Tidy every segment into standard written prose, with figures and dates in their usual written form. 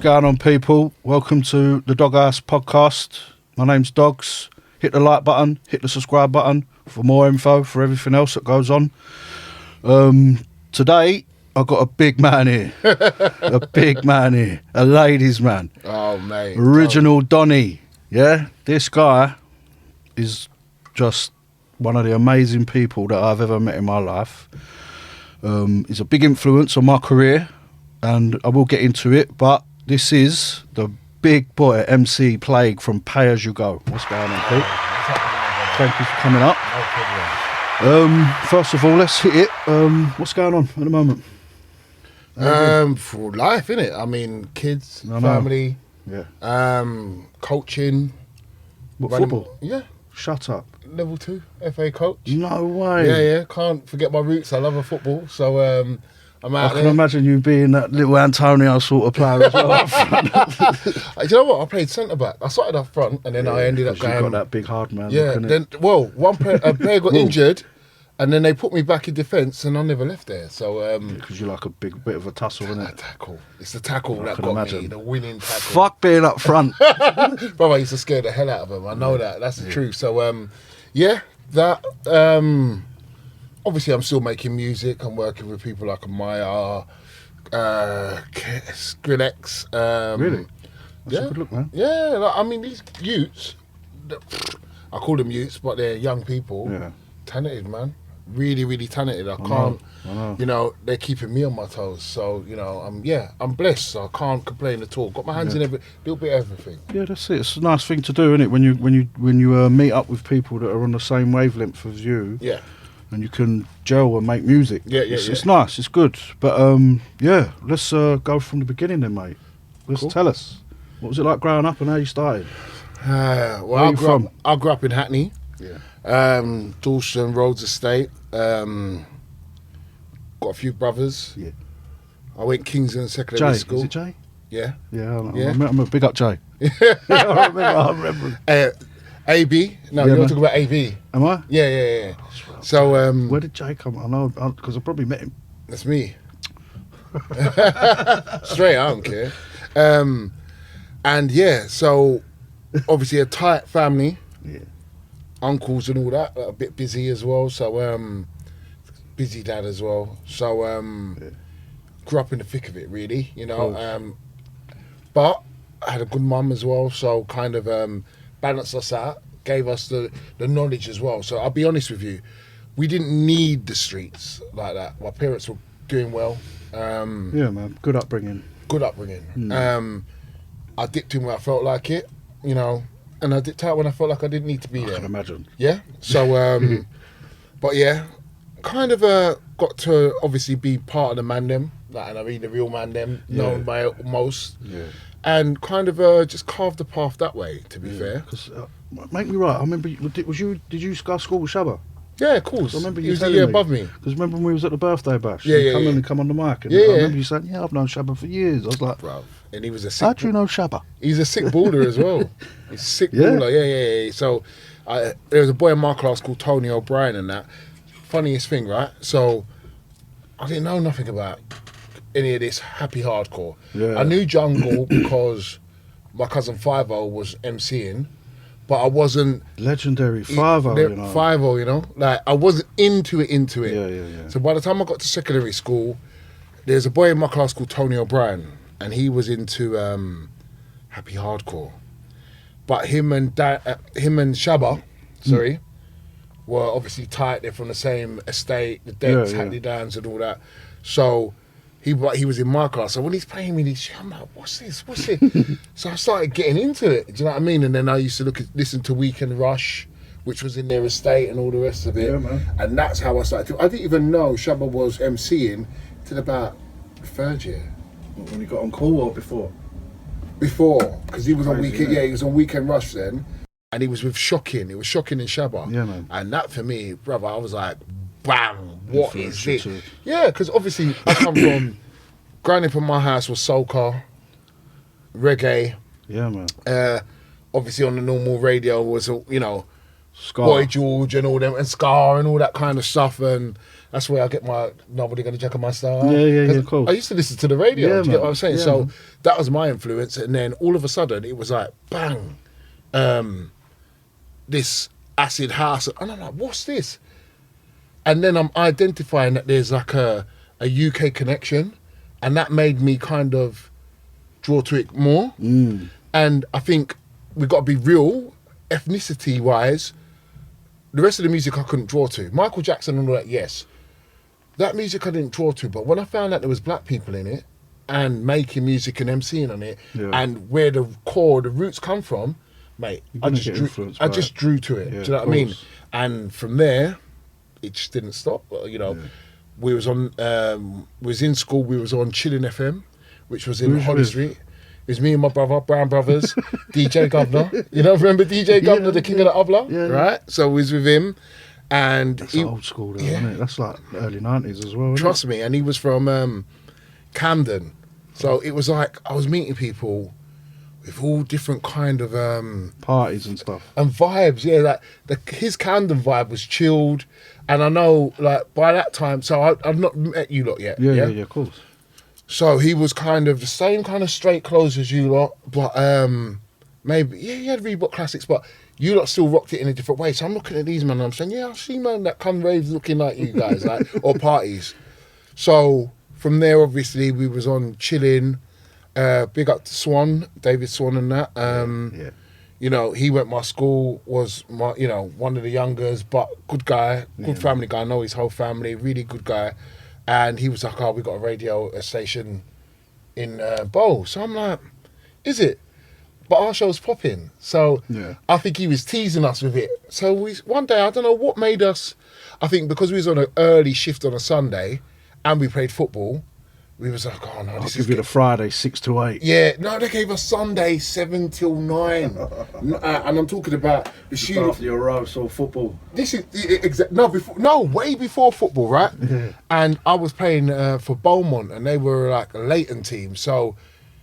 going on, people? Welcome to the Doghouse podcast. My name's Dogs. Hit the like button, hit the subscribe button for more info, for everything else that goes on. Today, I've got a big man here. A ladies' man. Oh, mate. Original Donny. Yeah? This guy is just one of the amazing people that I've ever met in my life. He's a big influence on my career, and I will get into it, but this is the big boy MC Plague from Pay As You Go. What's going on, Pete? Thank you for coming up. No problem. First of all, let's hit it. What's going on at the moment? For life, innit? I mean, kids, family, coaching. What, football? Yeah. Shut up. Level 2 FA coach. No way. Yeah. Can't forget my roots. I love a football, so I'm out there. I can imagine you being that little Antonio sort of player as well. You know what? I played centre back. I started up front, and then I ended up going. You got that big hard man. Yeah. Then, one player got injured, and then they put me back in defence, and I never left there. So because you're like a big bit of a tussle, isn't it? Tackle. It's the tackle that got me. The winning tackle. Fuck being up front. Brother, I used to scare the hell out of him. I know that. That's the truth. So that. Obviously, I'm still making music. I'm working with people like Ayia, Skrillex. Really? That's a good look, man. Yeah, like, I mean, these youths, I call them youths, but they're young people. Yeah. Talented, man. Really, really talented. I know. You know, they're keeping me on my toes. So, you know, I'm blessed. So I can't complain at all. Got my hands in every little bit of everything. Yeah, that's it. It's a nice thing to do, isn't it? When you meet up with people that are on the same wavelength as you. Yeah. And you can gel and make music. It's nice. It's good. But let's go from the beginning then, mate. Tell us, what was it like growing up and how you started? I grew up in Hackney. Yeah. Dalston Roads Estate. Got a few brothers. Yeah. I went Kingsland Secondary School. Is it Jay? Yeah. Yeah. I'm a big up Jay. I remember. AB? No, you're talking about AB. Am I? Yeah. So, where did Jay come? I know, because I probably met him. That's me. Straight, I don't care. And so obviously a tight family. Yeah. Uncles and all that, a bit busy as well. So, busy dad as well. So, grew up in the thick of it, really, you know. But I had a good mum as well, so kind of balanced us out, gave us the knowledge as well. So I'll be honest with you, we didn't need the streets like that. My parents were doing well. Yeah, man, good upbringing. I dipped in where I felt like it, you know, and I dipped out when I felt like I didn't need to be there. I can imagine. Yeah, so, but yeah, kind of got to obviously be part of the man them, like, and I mean the real man them, known by most. Yeah. And kind of just carved the path that way, to be fair. Because make me right. I remember. Did you go to school with Shabba? Yeah, of course. I remember he was a year above me. Because remember when we was at the birthday bash? Come on the mic. And I remember you saying, "Yeah, I've known Shabba for years." I was like, "Bro," and he was a sick. How do you know Shabba? He's a sick baller as well. He's a sick baller. Yeah. So there was a boy in my class called Tony O'Brien, and that. Funniest thing, right? So I didn't know nothing about any of this happy hardcore. Yeah. I knew jungle because my cousin Fivo was MCing, but I wasn't legendary Fivo, you know. Fivo, you know, like I wasn't into it. Yeah. So by the time I got to secondary school, there's a boy in my class called Tony O'Brien, and he was into happy hardcore. But him and Shabba, were obviously tight. They're from the same estate, the Dents, Hackney Downs, and all that. So he was in my class. So when he's playing me this shit, I'm like, what's this? So I started getting into it. Do you know what I mean? And then I used to listen to Weekend Rush, which was in their estate and all the rest of it. Yeah, man. And that's how I started. I didn't even know Shabba was MCing till about third year. When he got on call or before? Before, because he was on Weekend. Yeah, he was on Weekend Rush then. And he was with Shocking. It was Shocking and Shabba. Yeah, man. And that for me, brother, I was like, bam, what is it? Yeah, because obviously I come from, growing up in my house was soca, reggae. Yeah, man. Obviously on the normal radio was, you know, Scar. Boy George and all them, and Scar and all that kind of stuff, and that's where I get my Nobody Gonna Jack on My Star. Yeah, of course. I used to listen to the radio, Yeah, do you get what man. I'm saying? Yeah, So man. that was my influence, and then all of a sudden it was like, bang, this acid house, and I'm like, what's this? And then I'm identifying that there's like a UK connection, and that made me kind of draw to it more. And I think we got to be real, ethnicity wise. The rest of the music I couldn't draw to. Michael Jackson and all that, yes. That music I didn't draw to, but when I found out there was black people in it and making music and MCing on it, Yeah. and where the roots come from, mate, I gonna just get drew, influenced I by just it. drew to it. Yeah, do you know of what I mean? course. And from there, it just didn't stop. You know, we was on, was in school. We was on Chilling FM, which was in Who's Holly with? Street. It was me and my brother, Brown Brothers, DJ Governor. You know, remember DJ Governor, the king of the Obla? Yeah. Right? So we was with him. And That's he, old school, though, yeah. isn't it? That's like early 90s as well. Isn't trust me, and he was from Camden. So it was like I was meeting people with all different kind of it? Parties and stuff. and vibes. Yeah, like his Camden vibe was chilled, and I know like by that time. So I've not met you lot yet. Yeah, of course. So he was kind of the same kind of straight clothes as you lot, but maybe he had Reebok classics, but you lot still rocked it in a different way. So I'm looking at these men and I'm saying, yeah, I see man that come raves looking like you guys, like or parties. So from there, obviously, we was on Chilling. Big up to Swan, David Swan, and that. Yeah. You know, he went my school, was my, you know, one of the youngers, but good guy, good family guy. I know his whole family, really good guy. And he was like, oh, we got a station in Bow. So I'm like, is it? But our show's popping. So Yeah. I think he was teasing us with it. So one day, I don't know what made us, I think because we was on an early shift on a Sunday and we played football, we was like, oh no, I'll this give is you the Friday 6 to 8. yeah, no, they gave us Sunday 7 till 9. And I'm talking about the studio. After your roast or football. This is way before football, right? Yeah. And I was playing for Beaumont, and they were like a Leighton team. So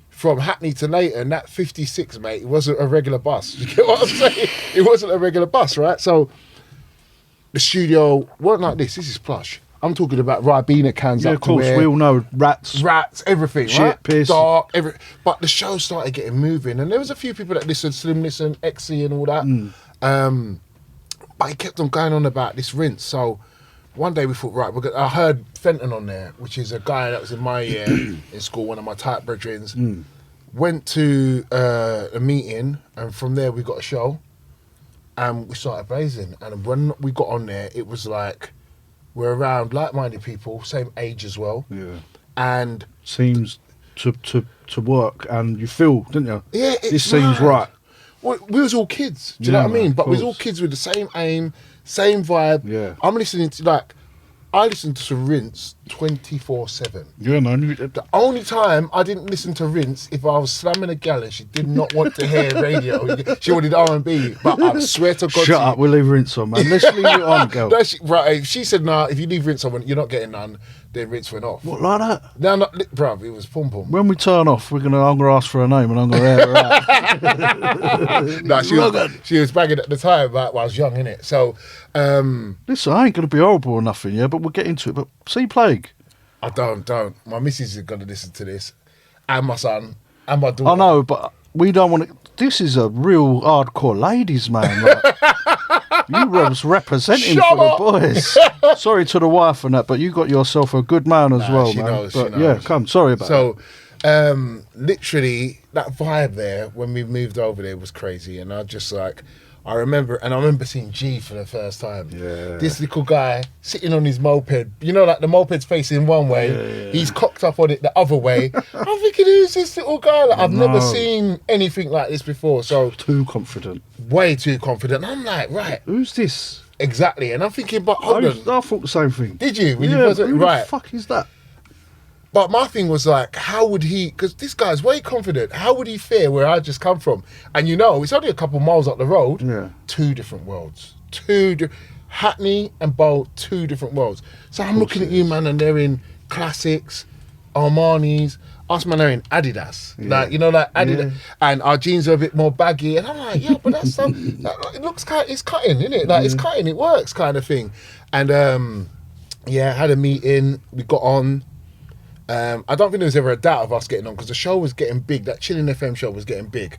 from Hackney to Leighton, that 56, mate, it wasn't a regular bus. You get what I'm saying? It wasn't a regular bus, right? So the studio wasn't like this. This is plush. I'm talking about Ribena cans Yeah, up of course. to where We all know rats. everything, Shit, right? piss. Dark, but the show started getting moving, and there was a few people that listened, Slim Listen, XC, and all that. But he kept on going on about this rinse. So one day we thought, right, I heard Fenton on there, which is a guy that was in my year in school, one of my tight brethrens. Went to a meeting, and from there we got a show, and we started blazing. And when we got on there, it was like we're around like-minded people, same age as well. Yeah. And Seems to work, and you feel, didn't you? yeah, it's This seems mad. right. Well, we was all kids. Do you know Yeah, what I mean? man, But we was of all course. kids with the same aim, same vibe. Yeah. I'm listening to I listen to Rinse 24/7. Yeah, man. The only time I didn't listen to Rinse if I was slamming a gal and she did not want to hear radio. She wanted R&B. But I swear to God, Shut up, we'll leave rinse on, man. Let's leave it on, girl. No, right, she said, nah, if you leave Rinse on, you're not getting none. Then Rinse went off. What, like that? No, not, bruv, it was pum pum. When we turn off, I'm gonna ask for her name and I'm gonna air her out. No, she was banging at the time, but I was young, innit? So, Listen, I ain't gonna be horrible or nothing, yeah, but we'll get into it. But see Plague. I don't. My missus is going to listen to this, and my son, and my daughter. I know, but we don't want to. This is a real hardcore ladies' man. Like, you was representing Shut for up. the boys. Sorry to the wife and that, but you got yourself a good man as well, she man. knows, she But knows. yeah, come. Sorry about that. So, literally, that vibe there when we moved over there was crazy, and I remember seeing G for the first time. Yeah. This little guy sitting on his moped. You know, like the moped's facing one way. Yeah. He's cocked up on it the other way. I'm thinking, who's this little guy? Like, I've never seen anything like this before. So, Too confident. way too confident. I'm like, right, Who's this? exactly. And I'm thinking, but hold on. I thought the same thing. Did you? When you Yeah, first who right. the fuck is that? But my thing was like, how would he, because this guy's way confident, how would he fare where I just come from? And you know, it's only a couple miles up the road. Yeah. Two different worlds. Hackney and Bow, two different worlds. So I'm looking at you, man, and they're in classics, Armani's. us man are in Adidas, Yeah. like, you know, like Adidas, Yeah. and our jeans are a bit more baggy, and I'm like, yeah, but that's so, it looks kind, it's cutting, isn't it? Like, it's cutting, it works, kind of thing. And yeah, had a meeting, we got on. I don't think there was ever a doubt of us getting on because the show was getting big. That Chilling FM show was getting big.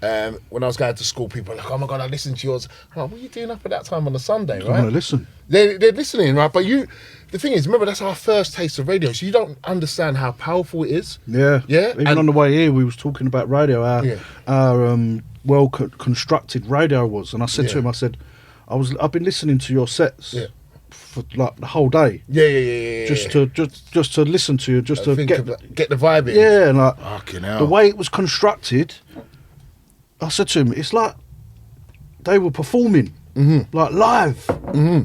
When I was going to school, people were like, "Oh my god, I listened to yours." I'm like, what are you doing up at that time on a Sunday, I'm right? gonna listen. They're listening, right? But the thing is, remember, that's our first taste of radio, so you don't understand how powerful it is. Yeah, Yeah, Even and- on the way here, we was talking about radio. Yeah. Our well constructed radio was, and I said to Yeah. him, I said, I've been listening to your sets Yeah. for like the whole day, Yeah. just to listen to you, just to Think get about- get the vibe in. yeah, and like Fucking hell. the way it was constructed. I said to him, it's like they were performing, like live,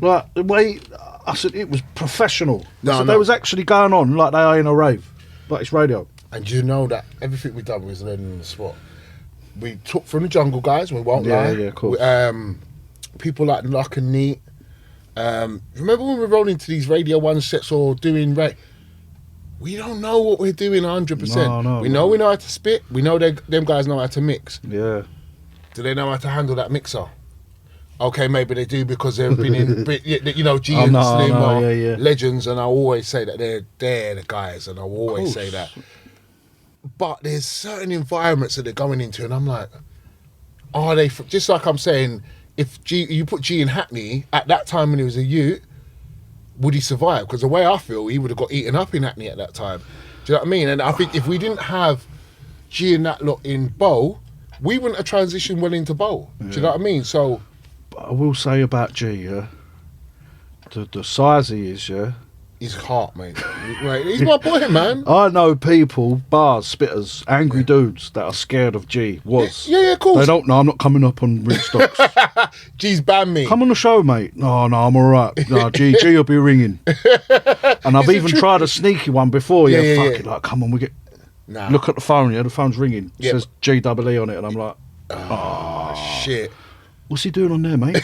like the way. I said it was professional. No, I said no. they was actually going on like they are in a rave, but it's radio. And you know that everything we done was learning on the spot. We took from the Jungle guys, we won't Yeah, lie. yeah, of course. People like Luck and Neat. Remember when we roll into these Radio 1 sets or doing we don't know what we're doing 100%. No, we know how to spit. We know them guys know how to mix. Yeah. Do they know how to handle that mixer? Okay, maybe they do because they've been in, you know, G and Slim are yeah. legends, and I always say that they're the guys, and I always say that. But there's certain environments that they're going into, and I'm like, are they, just like I'm saying, if you put G in Hackney, at that time when he was a youth, would he survive? Because the way I feel, he would have got eaten up in Hackney at that time. Do you know what I mean? And I think if we didn't have G and that lot in Bow, we wouldn't have transitioned well into Bow. Do you know what I mean? So... But I will say about G, yeah, the size he is, yeah. His heart, mate. Right, he's my boy, man. I know people, bars, spitters, angry dudes that are scared of G. Yeah, of course. They don't know. I'm not coming up on rinse stocks. G's banned me. Come on the show, mate. No, I'm all right. No, G will be ringing. And I've even tried a sneaky one before. Yeah, fuck it. Like, come on, we get. Nah. Look at the phone. Yeah, the phone's ringing. It Yeah. says GEE on it, and I'm like, Oh, shit. what's he doing on there, mate?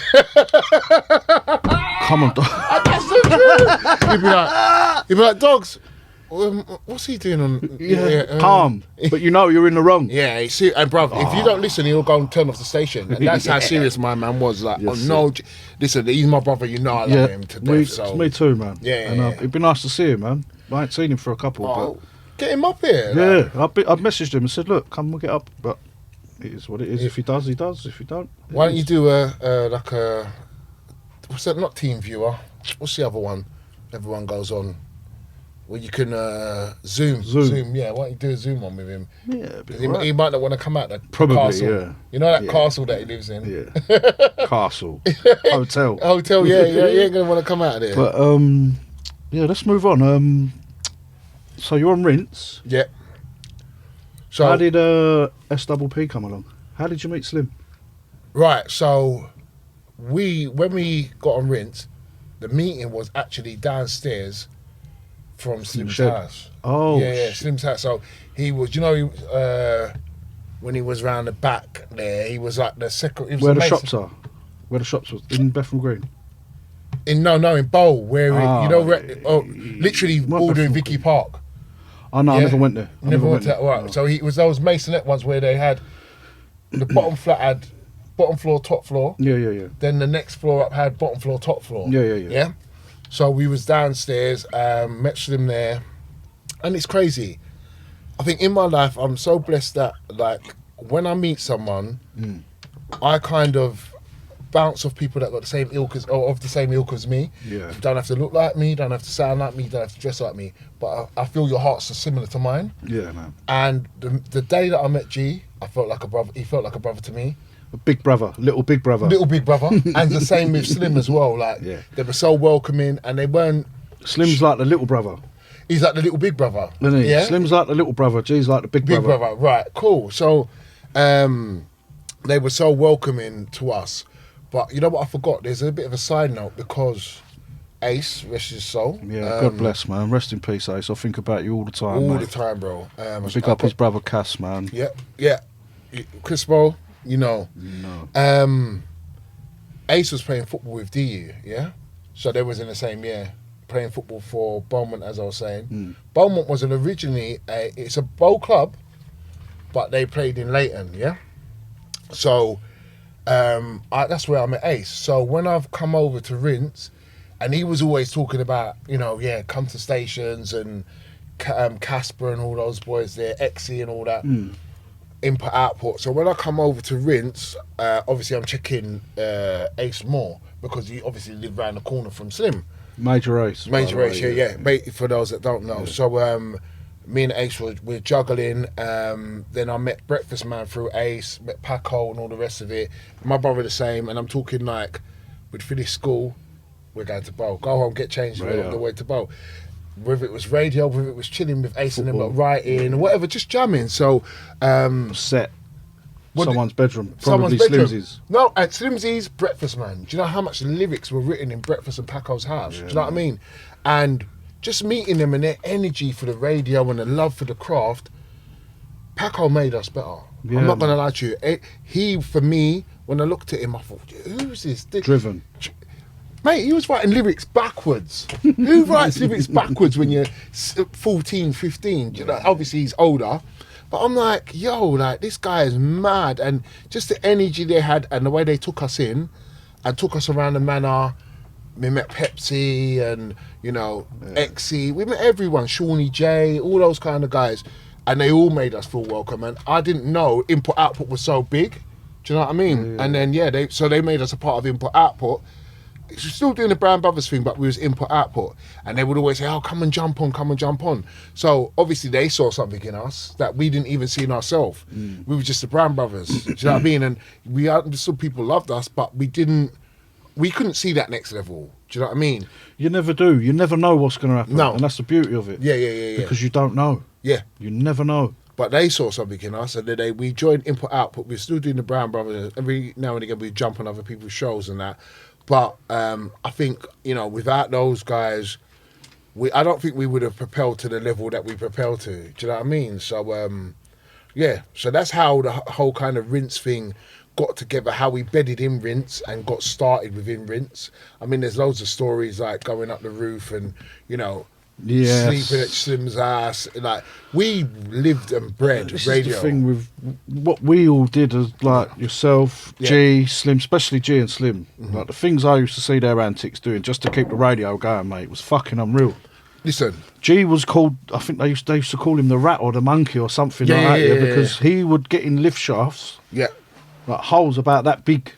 Come on, dog. That's so true. He'd be like, Dogs, what's he doing on... Calm. But you know you're in the wrong. Yeah, and bruv, if you don't listen, he'll go and turn off the station. And that's how serious my man was. Like, Yes, oh no, listen, he's my brother, you know I love him to death. So. Me too, man. Yeah, and it'd be nice to see him, man. I ain't seen him for a couple, Oh, get him up here. but yeah, I've messaged him and said, look, come, we'll get up. But it is what it is. If he does, he does. If he don't, Why don't you do like a... What's that? Not Team Viewer. What's the other one? Everyone goes on. Where you can Zoom. Yeah, why don't you do a Zoom one with him? Yeah, it'd be He, alright. he might not want to come out the Probably, castle. yeah. You know that Yeah. castle that he lives in? Yeah. Castle. Hotel. Hotel, yeah, he ain't going to want to come out of there. But, yeah, let's move on. So you're on Rinse. Yeah. So, How did SPP come along? How did you meet Slim? right, so when we got on Rinse, the meeting was actually downstairs from Slim's shed. house. Oh, Yeah, Slim's house. So he was, when he was round the back there, he was like the second. He was where the mason. shops are? Where the shops was? In Bethnal Green? In Bow, where Ah, literally Not bordering Bethnal Vicky Park. Oh, no, I Yeah. never went there. I Never went to there. that. Right. So it was those masonette ones where they had the bottom flat had bottom floor, top floor. Yeah. Then the next floor up had bottom floor, top floor. Yeah. Yeah. So we was downstairs, met Slim there, and it's crazy. I think in my life I'm so blessed that like when I meet someone, I kind of bounce off people that got the same ilk as or of the same ilk as me. Yeah. You don't have to look like me, don't have to sound like me, don't have to dress like me, but I feel your hearts are similar to mine. Yeah, man. And the day that I met G, I felt like a brother. He felt like a brother to me. A big brother, little big brother. Little big brother, and the same with Slim as well. Like Yeah. they were so welcoming, and they weren't. Slim's like the little brother, He's like the little big brother. isn't he? Yeah. Slim's like the little brother. G's like the big Big brother. brother, right? Cool. So, they were so welcoming to us. But you know what? I forgot. There's a bit of a side note because Ace, rest his soul. Yeah, God bless, man. Rest in peace, Ace. I think about you all the time, All mate. the time, bro. Pick up his brother Cass, man. Yeah. Crispo, you know. No. Ace was playing football with DU, yeah? So they was in the same year. playing football for Beaumont, as I was saying. Beaumont was originally it's a bowl club, but they played in Leighton, yeah? So that's where I met Ace. So when I've come over to Rinse, and he was always talking about, come to stations and Casper and all those boys there, Exy and all that, input output. So when I come over to Rinse, obviously I'm checking Ace more because he obviously lived around the corner from Slim. Major Ace. Yeah. For those that don't know. Yeah. So me and Ace we're juggling. Then I met Breakfast Man through Ace, met Paco and all the rest of it. My brother the same, and I'm talking like we'd finish school, we're going to Bow. Go home, get changed, we're on the way to Bow. Whether it was radio, whether it was chilling with Ace and them, like writing, or whatever, just jamming. So set. Someone's bedroom. Probably Slimsy's. No, at Slimsy's, Breakfast Man. Do you know how much lyrics were written in Breakfast and Paco's house? Do you know what I mean? And just meeting them and their energy for the radio and the love for the craft, Paco made us better. Yeah, I'm not going to lie to you. He, for me, when I looked at him, I thought, who's this? Driven. Mate, he was writing lyrics backwards. Who writes lyrics backwards when you're 14, 15? You know, obviously, he's older. But I'm like, this guy is mad. And just the energy they had and the way they took us in and took us around the manor. We met Pepsi and, Exy. We met everyone, Shawnee J, all those kind of guys. And they all made us feel welcome. And I didn't know input output was so big. Do you know what I mean? Yeah. And then, they made us a part of input output. We're still doing the Brown Brothers thing, but we was input output. And they would always say, come and jump on. So obviously they saw something in us that we didn't even see in ourselves. We were just the Brown Brothers. Do you know what I mean? And we understood people loved us, but we couldn't see that next level. Do you know what I mean? You never do. You never know what's going to happen. No. And that's the beauty of it. Yeah. Because you don't know. Yeah. You never know. But they saw something in us, and then we joined input output. We're still doing the Brown Brothers. Every now and again we jump on other people's shows and that. But I think, without those guys, I don't think we would have propelled to the level that we propelled to. Do you know what I mean? So, So that's how the whole kind of Rinse thing got together, how we bedded in Rinse and got started within Rinse. I mean, there's loads of stories like going up the roof and, sleeping at Slim's ass. Like, we lived and bred this radio. Is the thing with what we all did as like yourself, G, Slim, especially G and Slim. Like the things I used to see their antics doing just to keep the radio going, mate, was fucking unreal. Listen, G was called, I think they used to call him the rat or the monkey or something like that, because he would get in lift shafts, like holes about that big.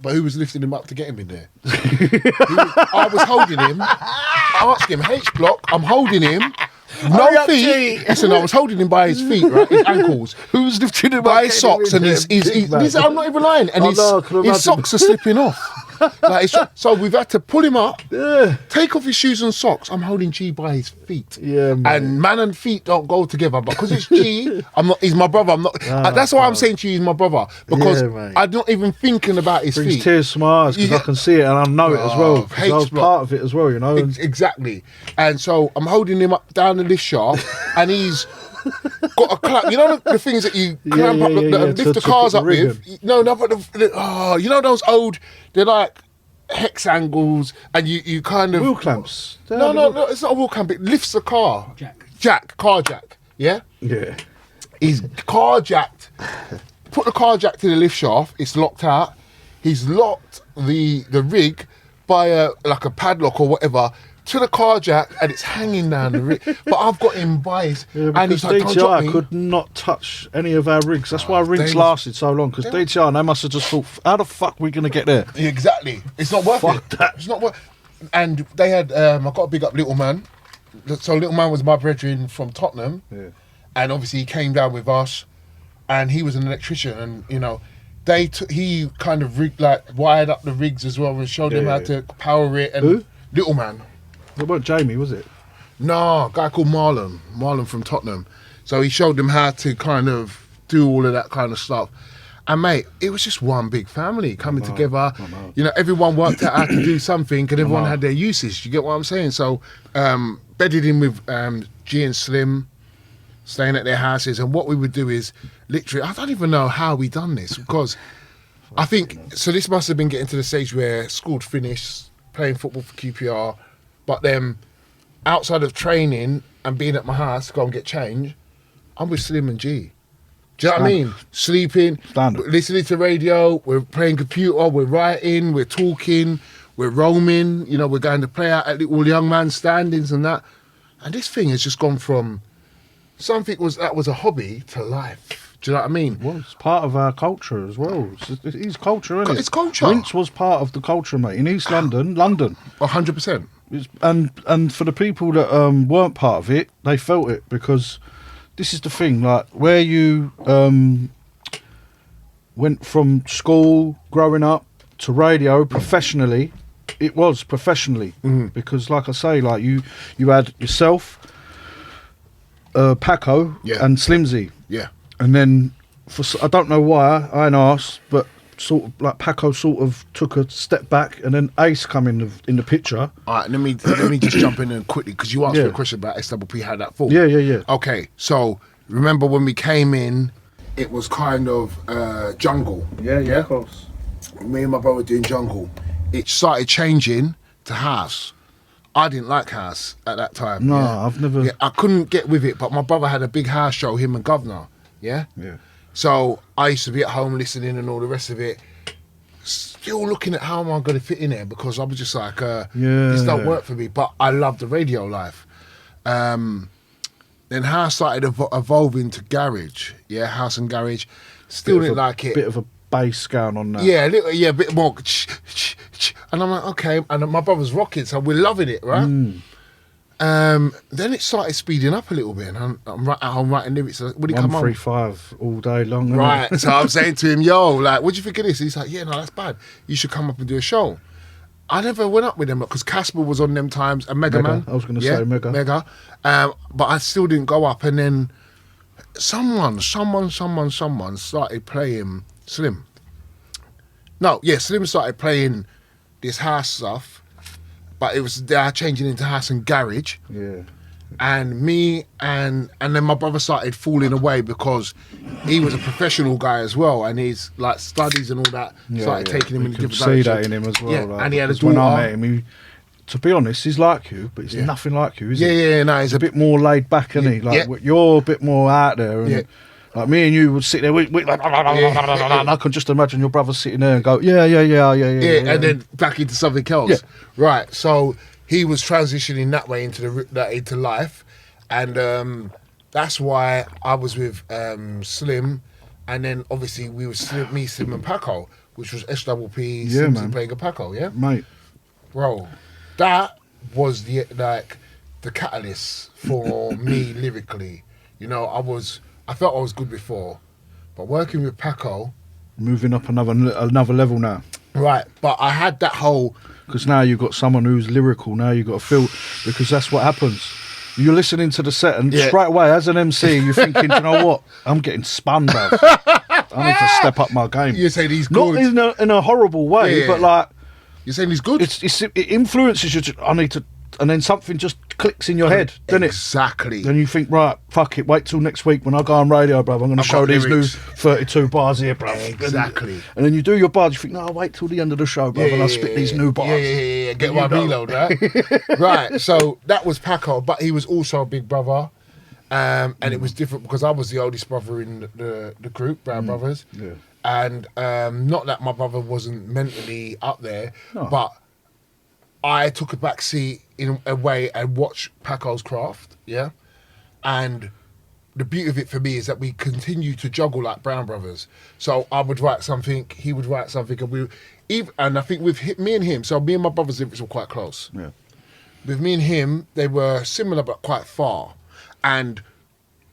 But who was lifting him up to get him in there? I was holding him. I asked him, H-block, I'm holding him. No feet. Listen, I was holding him by his feet, right? His ankles. Who was lifting him by his socks? And I'm not even lying. And his socks are slipping off. So we've had to pull him up, take off his shoes and socks. I'm holding G by his feet. Yeah, man. And man and feet don't go together. But because it's G, he's my brother. I'm not. That's why I'm saying to you, he's my brother. Because I'm not even thinking about his Brings feet. Tears to my eyes because I can see it and I know it as well. Because I was part of it as well, Exactly. And so I'm holding him up down the lift shaft, and he's got a clamp. You know the things that you clamp up, lift the cars up with. No, but those old. They're like hex angles, and you kind of wheel clamps. No, it's not a wheel clamp. It lifts the car. Car jack. Yeah. He's car jacked. Put the car jack to the lift shaft. It's locked out. He's locked the rig by a padlock or whatever to the car jack, and it's hanging down the rig. But I've got him by his... and he's like, DTR could not touch any of our rigs. That's why rigs lasted so long, because DTR, they must have just thought, how the fuck are we going to get there? Exactly. It's not worth fuck it. That. It's not worth. And they had... I got to big up Little Man. So Little Man was my brethren from Tottenham. Yeah. And obviously he came down with us, and he was an electrician, and, he kind of wired up the rigs as well and showed them how to power it. And who? Little Man. It wasn't Jamie, was it? No, a guy called Marlon from Tottenham. So he showed them how to kind of do all of that kind of stuff. And mate, it was just one big family coming together. Everyone worked out how to do something, and everyone had their uses. You get what I'm saying? So bedded in with G and Slim, staying at their houses. And what we would do is literally, I don't even know how we done this, because I think, so this must have been getting to the stage where school'd finished, playing football for QPR, but then outside of training and being at my house to go and get changed, I'm with Slim and G. Do you know what I mean? Sleeping, listening to radio, we're playing computer, we're writing, we're talking, we're roaming, you know, we're going to play out at all young man standings and that. And this thing has just gone from something that was a hobby to life. Do you know what I mean? Well, it's part of our culture as well. It is culture, isn't it? It's culture. Rinse was part of the culture, mate. In East London. 100%. And for the people that weren't part of it, they felt it, because this is the thing, like where you went from school, growing up, to radio professionally. It was professionally, because, like I say, like you had yourself, Paco, and Slimzy, and then I don't know why I ain't asked, but sort of like Paco sort of took a step back, and then Ace come in the picture. All right, let me just jump in and quickly, because you asked me a question about SWP, how that fall. Yeah. Okay, so remember when we came in, it was kind of jungle. Yeah, of course. Me and my brother doing jungle. It started changing to house. I didn't like house at that time. No, I've never. Yeah, I couldn't get with it, but my brother had a big house show, him and Governor. Yeah. So I used to be at home listening and all the rest of it. Still looking at how am I going to fit in there, because I was just like, this don't work for me. But I love the radio life. Then house started evolving to garage. Yeah, house and garage. Still didn't like it. Bit of a bass going on that. Yeah, a bit more. And I'm like, okay. And my brother's rocking, so we're loving it, right? Then it started speeding up a little bit, and I'm at home writing lyrics. Would he come on? 135 all day long. Right. So I'm saying to him, yo, like, what do you think of this? He's like, yeah, no, that's bad. You should come up and do a show. I never went up with him because Casper was on them times, and Mega Man. I was going to say Mega. But I still didn't go up. And then someone started playing Slim. Slim started playing this house stuff, but they are changing into house and garage. Yeah. And me and then my brother started falling away, because he was a professional guy as well, and his like studies and all that started taking him in a different direction. You could see that in him as well. Yeah, like, and he had a daughter. When I met him, to be honest, he's like you, but he's nothing like you, is he? Yeah, no, he's a bit more laid back, isn't he? Like you're a bit more out there, and like me and you would sit there. And I can just imagine your brother sitting there and go, yeah, and then back into something else. Yeah. Right. So he was transitioning that way into life, and that's why I was with Slim, and then obviously we were Slim and Paco, which was SWP, Slim playing a Paco, mate. Bro, that was the catalyst for me lyrically. You know, I felt I was good before, but working with Paco, moving up another level now. Right, but I had that whole. Because now you've got someone who's lyrical. Now you've got to feel, because that's what happens. You're listening to the set, and straight away, as an MC, you're thinking, you know what? I'm getting spun, bruv. I need to step up my game. You're saying he's good. Not in a horrible way, but like. You're saying he's good? It influences you. I need to. And then something just clicks in your head, doesn't it? Exactly. Then you think, right, fuck it, wait till next week when I go on radio, bruv, I'm going to show these new 32 bars here, bruv. Exactly. And then you do your bars, you think, no, I'll wait till the end of the show, bruv, and I'll spit these new bars. Yeah. Get my reload, right? Right, so that was Paco, but he was also a big brother. And it was different because I was the oldest brother in the group, Brown Brothers. Yeah. And not that my brother wasn't mentally up there, but I took a back seat in a way and watched Paco's craft, and the beauty of it for me is that we continue to juggle like Brown Brothers. So I would write something, he would write something, and I think with me and him, so me and my brother's lyrics were quite close. Yeah. With me and him, they were similar but quite far. And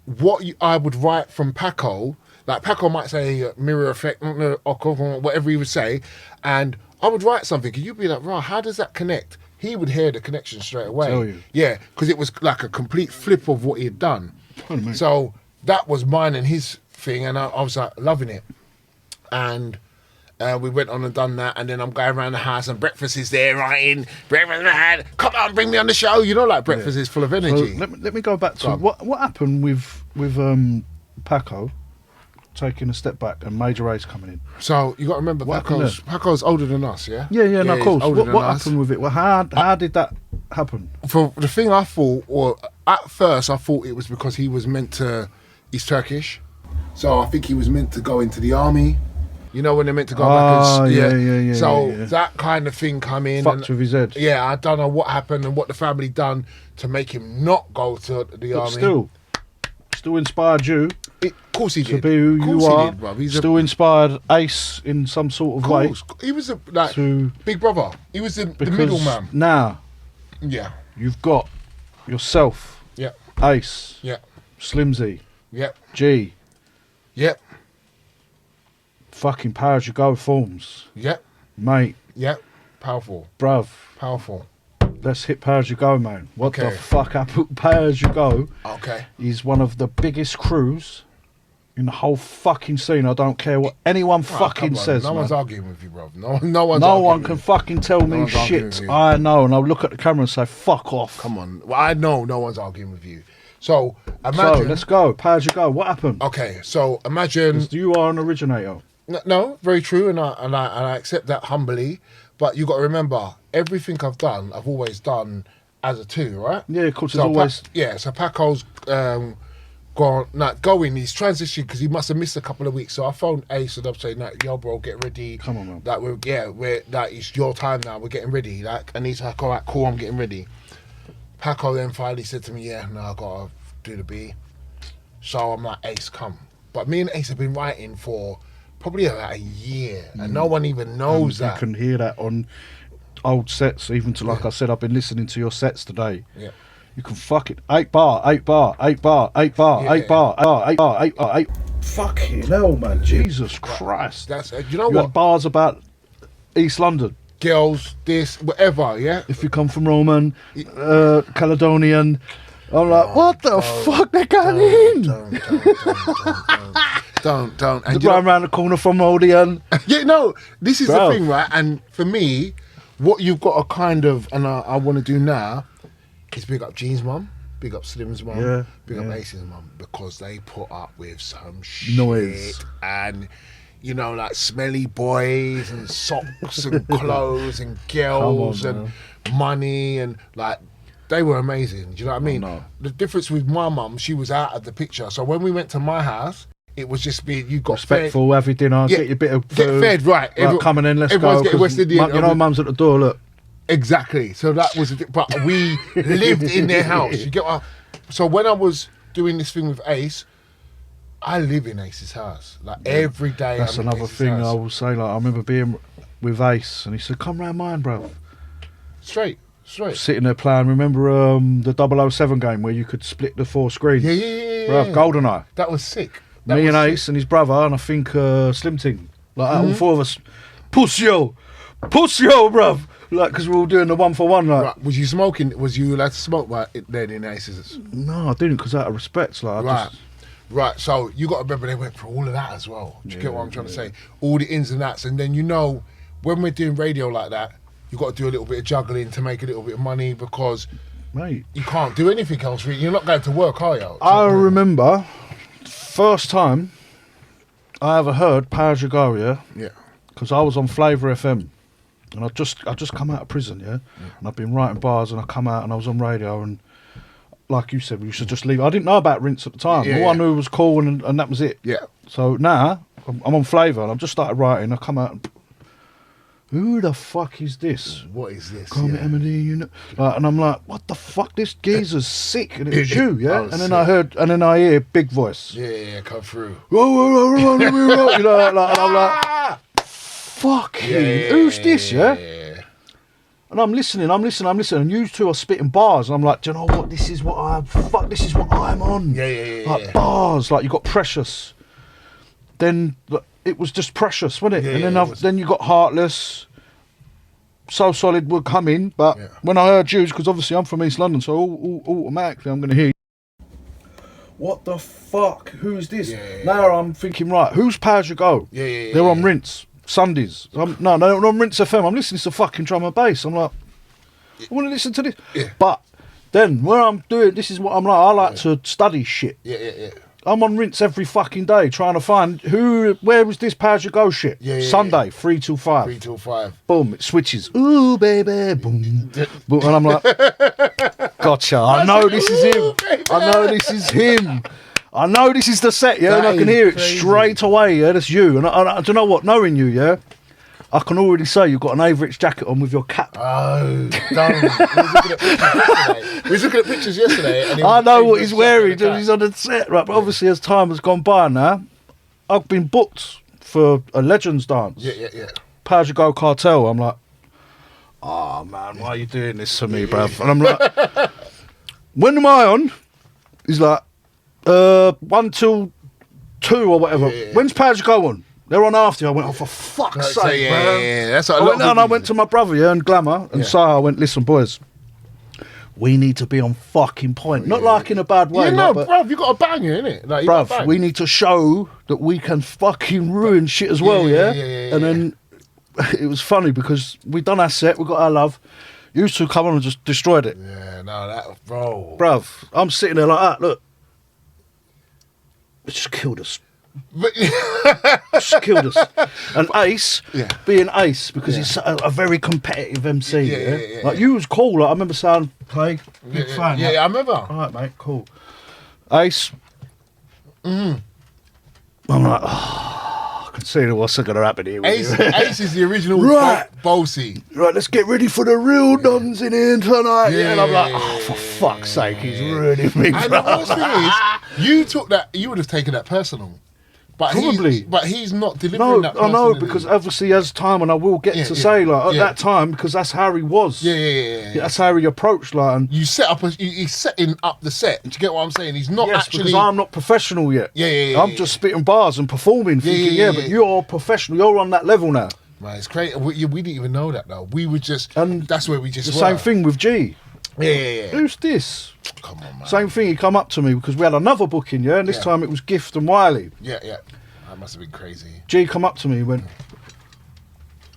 what I would write from Paco, like Paco might say mirror effect, whatever he would say, and I would write something, and you'd be like, right, how does that connect? He would hear the connection straight away. Tell you. Yeah, because it was like a complete flip of what he had done. So that was mine and his thing, and I was like loving it. And we went on and done that, and then I'm going around the house, and Breakfast is there writing, breakfast man, come on, bring me on the show. You know, like Breakfast is full of energy. So let me go back to what happened with Paco taking a step back and Major Ace coming in. So you got to remember, Paco's older than us, yeah. Yeah, no, of course. What happened with it? Well, how happened? For the thing I thought, or at first I thought it was because he was meant to, he's Turkish. So I think he was meant to go into the army. You know when they're meant to go back and... Yeah. So that kind of thing come in. Fucked with his head. Yeah, I don't know what happened and what the family done to make him not go to the army. Still inspired you. Of course he did. To be who you are. Did, bruv. He's still inspired Ace in some sort of way. He was big brother. He was the middleman. Now, yeah, you've got yourself. Yeah. Ace. Yeah. Slimzy. Yeah. G. Yep. Fucking Power As You Go forms. Yep. Mate. Yep. Powerful. Bruv. Powerful. Let's hit Power As You Go, man. What Okay. the fuck happened? Power As You Go is one of the biggest crews in the whole fucking scene. I don't care what anyone fucking says, No man. one's arguing with you, bro. No one can fucking tell me shit. I know, and I'll look at the camera and say, fuck off. Come on. Well, I know no one's arguing with you. So, imagine... So, let's go. Power As You Go. What happened? Okay, so imagine... 'Cause you are an originator. No, very true, and I accept that humbly. But you got to remember, everything I've done, I've always done as a two, right? Yeah, of course. So It's always. So Paco's going. He's transitioned because he must have missed a couple of weeks. So I phoned Ace and I'm saying, "Like, yo, bro, get ready. Come on, man. That it's your time now. We're getting ready." Like, and he's like, "All right, cool, I'm getting ready." Paco then finally said to me, "Yeah, no, I gotta do the B." So I'm like, "Ace, come." But me and Ace have been writing for probably about a year, and no one even knows that. You can hear that on old sets, even to, like I said, I've been listening to your sets today. Yeah. You can fuck it. 8 bar. Fucking hell, man. Jesus Christ. That's you You had bars about East London. Girls, this, whatever, yeah? If you come from Roman, Caledonian, I'm like, what the fuck? They're going in. Don't. And you're around the corner from Odeon. Yeah, no, this is the thing, right? And for me, what you've got to kind of, and I want to do now, is big up Jean's mum, big up Slim's mum, big up Ace's mum, because they put up with some shit. Noise. And, you know, like smelly boys and socks and clothes and girls and money and like, they were amazing. Do you know what I mean? No. The difference with my mum, she was out of the picture. So when we went to my house, it was just being, you got respectful, fed. have your dinner, get your bit of food. Get fed, right. Coming in, let's everyone's go. Getting West Indian. You know, mum's at the door, look. Exactly. So that was, but we lived in their house. You get what? So when I was doing this thing with Ace, I live in Ace's house. Like every day. That's I'm in another Ace's thing house. I will say. Like I remember being with Ace, and he said, "Come round mine, bro." Straight. Sitting there playing. Remember the 007 game where you could split the 4 screens? Yeah. Bro, GoldenEye. That was sick. Me and Ace and his brother, and I think Slim Ting. Like all 4 of us. Puss yo, bruv. Like, because we were all doing the 1-for-1. Like, Right. Was you smoking? Was you allowed to smoke then in Ace's? no, I didn't, because out of respect. Like, Right, so you got to remember they went through all of that as well. Do you get what I'm trying to say? All the ins and outs, and then when we're doing radio like that, you got to do a little bit of juggling to make a little bit of money because mate, you can't do anything else. Really. You're not going to work, are you? I remember first time I ever heard Power As You Go, Yeah. because I was on Flavour FM, and I just come out of prison, and I've been writing bars, and I come out and I was on radio, and like you said, we used to just leave. I didn't know about Rinse at the time. All I knew was cool, and that was it. Yeah. So now I'm on Flavour, and I've just started writing. I come out and, who the fuck is this? What is this? Call me Emily, you know. and I'm like, what the fuck? This geezer's sick, and it was you, and then I hear big voice. Yeah, come through. Whoa, you know, and I'm like, fucking, who's this, yeah? And I'm listening, and you two are spitting bars, and I'm like, do you know what? This is what I'm on. Yeah. Bars, like you got Precious. Then it was just Precious, wasn't it? And then you got Heartless. So Solid would come in, but when I heard you, because obviously I'm from East London, so automatically I'm going to hear you. What the fuck? Who's this? Now I'm thinking, right, who's Power As You Go? They're on Rinse Sundays. No, they're not on Rinse FM. I'm listening to fucking drum and bass. I'm like, I want to listen to this. But then where I'm doing, this is what I'm like. I like to study shit. I'm on rinse every fucking day trying to find where was this Powers You Go shit? Sunday, 3 till 5. 3 till 5. Boom, it switches. Ooh, baby, boom. Boom. And I'm like, gotcha. I know this is him. I know this is him. I know this is the set, yeah, and I can hear it straight away, yeah, that's you. And I don't know what, knowing you, yeah, I can already say you've got an Average jacket on with your cap. Oh, done. We was looking at pictures yesterday. And I know what he's wearing. He's on the set, right? But obviously, as time has gone by now, I've been booked for a Legends dance. Yeah. Powers You Go Cartel. I'm like, oh man, why are you doing this to me, bruv? And I'm like, when am I on? He's like, 1 till 2 or whatever. When's Powers You Go on? They're on after you. I went, oh, for fuck's sake, man. Yeah. That's what I went to my brother, yeah, and Glamour, and Sarah. I went, listen, boys, we need to be on fucking point. Not like in a bad way. Yeah, no, bruv, you got a banger, innit? Like, bruv, we need to show that we can fucking ruin shit as well, yeah? And then it was funny because we done our set, we got our love. You two come on and just destroyed it. Yeah, no, that, bro. Bruv, I'm sitting there like that, look. It just killed us. Just killed us. And Ace, being Ace, because he's a very competitive MC. Yeah. Like, you was cool. Like, I remember saying, play, big fan. Yeah, I remember. All right, mate, cool. Ace. I'm like, I can see what's going to happen here. Ace is the original Bossy. Right, let's get ready for the real dons in here tonight. And I'm like, oh, for fuck's sake, he's ruining me. And the worst thing is, you would have taken that personal. But probably. But he's not delivering that personally. I know, because obviously as time, and I will get to say, like, at that time, because that's how he was. Yeah. That's how he approached, like. And you set up, he's setting up the set. Do you get what I'm saying? He's not actually. Because I'm not professional yet. I'm just spitting bars and performing, thinking, but you're professional, you're on that level now. Right, it's crazy. We didn't even know that, though. We were just, and that's where we just the same thing with G. Yeah. Who's this? Come on, man. Same thing, he come up to me because we had another booking, and this time it was Gift and Wiley. Yeah. That must have been crazy. G come up to me, he went,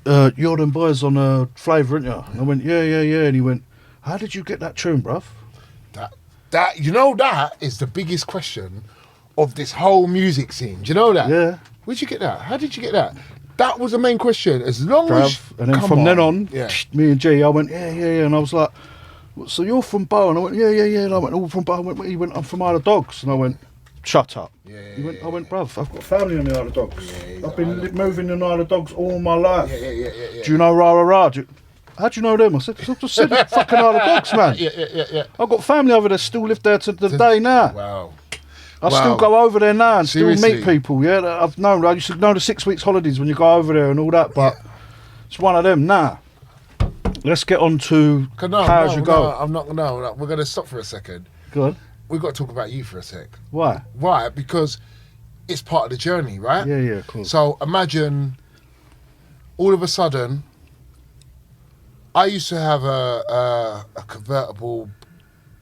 you're them boys on Flavour, aren't you? And I went, yeah. And he went, how did you get that tune, bruv? That you know, that is the biggest question of this whole music scene. Do you know that? Yeah. Where'd you get that? How did you get that? That was the main question. As long as... And then then on, me and G, I went, yeah. And I was like, so you're from Bow? And I went, yeah. And I went, all from Bow. He went, I'm from Isle of Dogs. And I went, shut up. I went, bruv, I've got family in the Isle of Dogs. I've been moving in the Isle of Dogs all my life. Yeah. Do you know Rah Rah? How do you know them? I said, I just said fucking Isle of Dogs, man. Yeah. I've got family over there, still live there to the day now. Wow. I still go over there now and Seriously? still meet people, yeah. I've known. I used to know the 6 weeks holidays when you go over there and all that, but it's one of them now. Let's get on to Powers You Go. I'm not. No, we're going to stop for a second. Go on. We've got to talk about you for a sec. Why? Why? Because it's part of the journey, right? Yeah, cool. So imagine all of a sudden, I used to have a convertible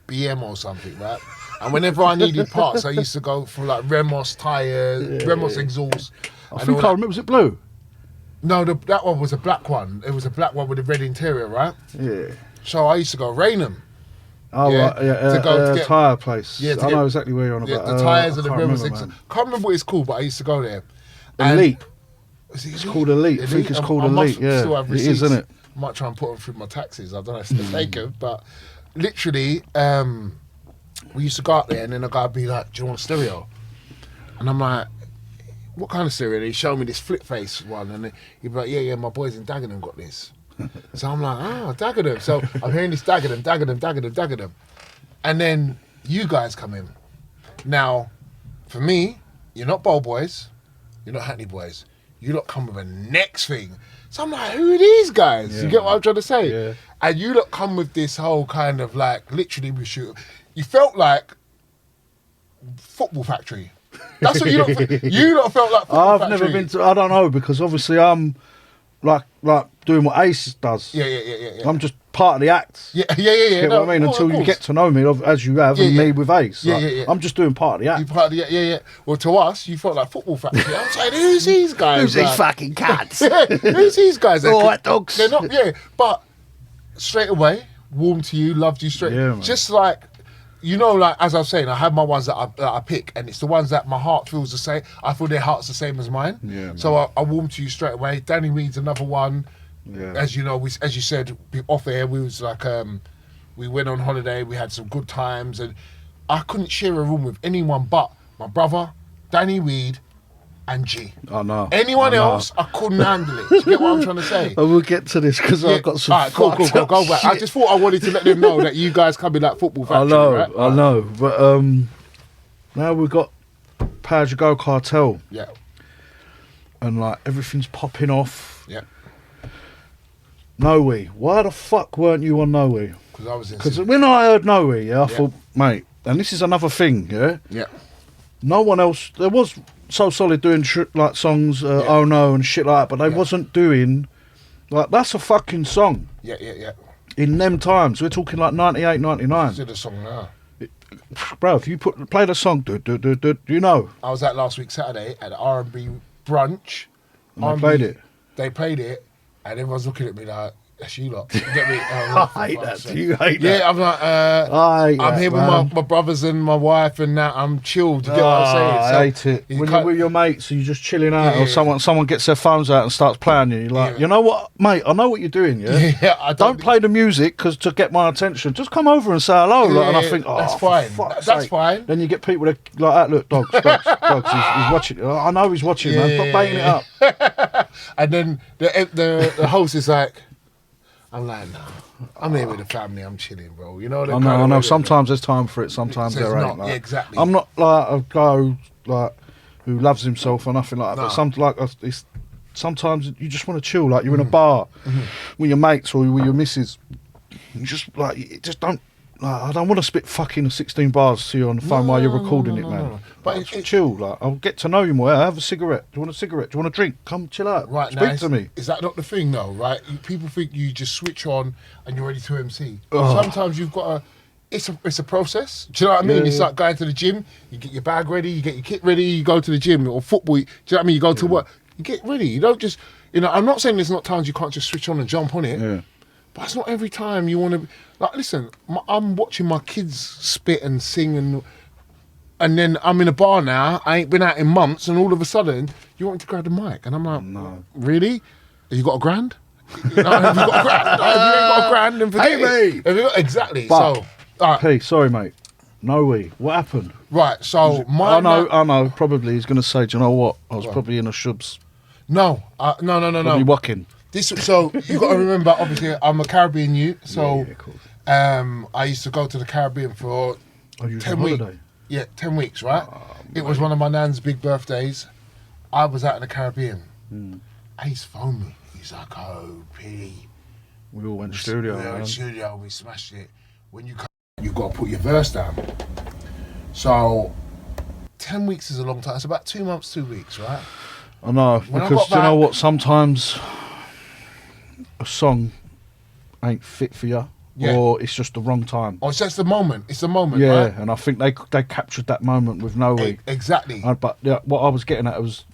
BM or something, right? And whenever I needed parts, I used to go for like Remos tyres, Remos exhaust. I think I remember, was it blue? No, that one was a black one. It was a black one with a red interior, right? Yeah. So I used to go Rainham. Oh, right, to go to get tyre place. Yeah, I know exactly where you're on about. The tyres and the Remos exhaust. Can't remember what it's called, but I used to go there. Elite. It's called Elite. I think it's called Elite. Yeah, it is, isn't it? I might try and put them through my taxes. I don't know if it's taken, but literally, we used to go out there and then the guy would be like, do you want a stereo? And I'm like, what kind of stereo? And he showed me this flip face one and he'd be like, yeah, my boys in Dagenham got this. So I'm like, Dagenham. So I'm hearing this Dagenham. And then you guys come in. Now, for me, you're not Bowl Boys, you're not Hackney Boys. You lot come with a next thing. So I'm like, who are these guys? You get what I'm trying to say? Yeah. And you lot come with this whole kind of like, literally we shoot. You felt like Football Factory. That's what you lot felt. You lot felt like Football Factory. I've never been to, I don't know, because obviously I'm like doing what Ace does. Yeah. I'm just part of the act. Yeah. Get what I mean? Until you get to know me, as you have, and me with Ace. Yeah. I'm just doing part of the act. You part of the, yeah. Well, to us, you felt like Football Factory. I'm saying, who's these guys? Who's these fucking cats? Who's these guys? All right, dogs. They're not, but straight away, warmed to you, loved you straight. Yeah, man. Just like, you know, like as I was saying, I have my ones that I pick, and it's the ones that my heart feels the same. I feel their heart's the same as mine. Yeah. So I warm to you straight away. Danny Reed's another one. Yeah. As you know, as you said off air, we was like, we went on holiday. We had some good times, and I couldn't share a room with anyone but my brother, Danny Reed, and G. I know. Anyone else, I couldn't handle it. Do you get what I'm trying to say? I will get to this because I've got some. All right, go back. I just thought I wanted to let them know that you guys come in like football factory, right? I know, but now we've got You Go Cartel, Yeah, and like everything's popping off. yeah. Noe, why the fuck weren't you on Noe? Because I was in. Because when I heard Noe, I thought, mate, and this is another thing, Yeah. no one else. There was So Solid doing like songs, Oh No and shit like that, but they wasn't doing like that's a fucking song. Yeah. In them times, we're talking like 98, 99. Let's do the song now. Bro, if you play the song, do you know? I was at last week Saturday at the R&B brunch. And they played it. They played it, and everyone's looking at me like, that's you lot. You get me? I hate that. Do you hate that? Yeah, I'm like, I'm here with my brothers and my wife, and now I'm chilled. You get what I'm saying? I hate it. When you're with your mates, and you're just chilling out, or someone gets their phones out and starts playing you. You're like, you know what, mate? I know what you're doing. Yeah. I don't play the music because to get my attention. Just come over and say hello. And I think, that's fine. That's fine. Then you get people that like that. Look, dogs. He's watching. I know he's watching, man. Stop baiting it up. And then the host is like, I'm like, no, I'm here with the family. I'm chilling, bro. You know. I know. Sometimes there's time for it. Sometimes there ain't. Like, exactly. I'm not like a guy who loves himself or nothing like that. But sometimes you just want to chill. Like you're in a bar with your mates or with your missus. You just don't. I don't want to spit fucking 16 bars to you on the phone while you're recording it, man. But it's chill. Like I'll get to know you more. Have a cigarette. Do you want a cigarette? Do you want a drink? Come chill out. Right, Speak to me. Is that not the thing, though? Right? People think you just switch on and you're ready to MC. Sometimes you've got It's a process. Do you know what I mean? It's like going to the gym. You get your bag ready. You get your kit ready. You go to the gym or football. Do you know what I mean? You go to work. You get ready. You don't just. I'm not saying there's not times you can't just switch on and jump on it. Yeah. But it's not every time you want to. Like, listen, I'm watching my kids spit and sing, and then I'm in a bar now. I ain't been out in months, and all of a sudden you want me to grab the mic, and I'm like, no, really? Have you got a grand? Have you got a grand? If you ain't got a grand, then forget it. Exactly. But, so, all right. Hey, sorry, mate. No way. What happened? Right. So I know. Probably he's going to say, do you know what? I was probably in a shubs. No. Probably walking. So you got to remember, obviously, I'm a Caribbean youth. So I used to go to the Caribbean for 10 weeks. Yeah, 10 weeks, right? It was one of my nan's big birthdays. I was out in the Caribbean. Ace phoned me. He's like, oh, P. We all went to studio. We went to studio, we smashed it. When you come, you got to put your verse down. So 10 weeks is a long time. It's about 2 months, 2 weeks, right? I know, because you know what? Sometimes a song ain't fit for you, or it's just the wrong time. Or it's just the moment. It's the moment, yeah, right? and I think they captured that moment with Noe. Exactly. But what I was getting at was,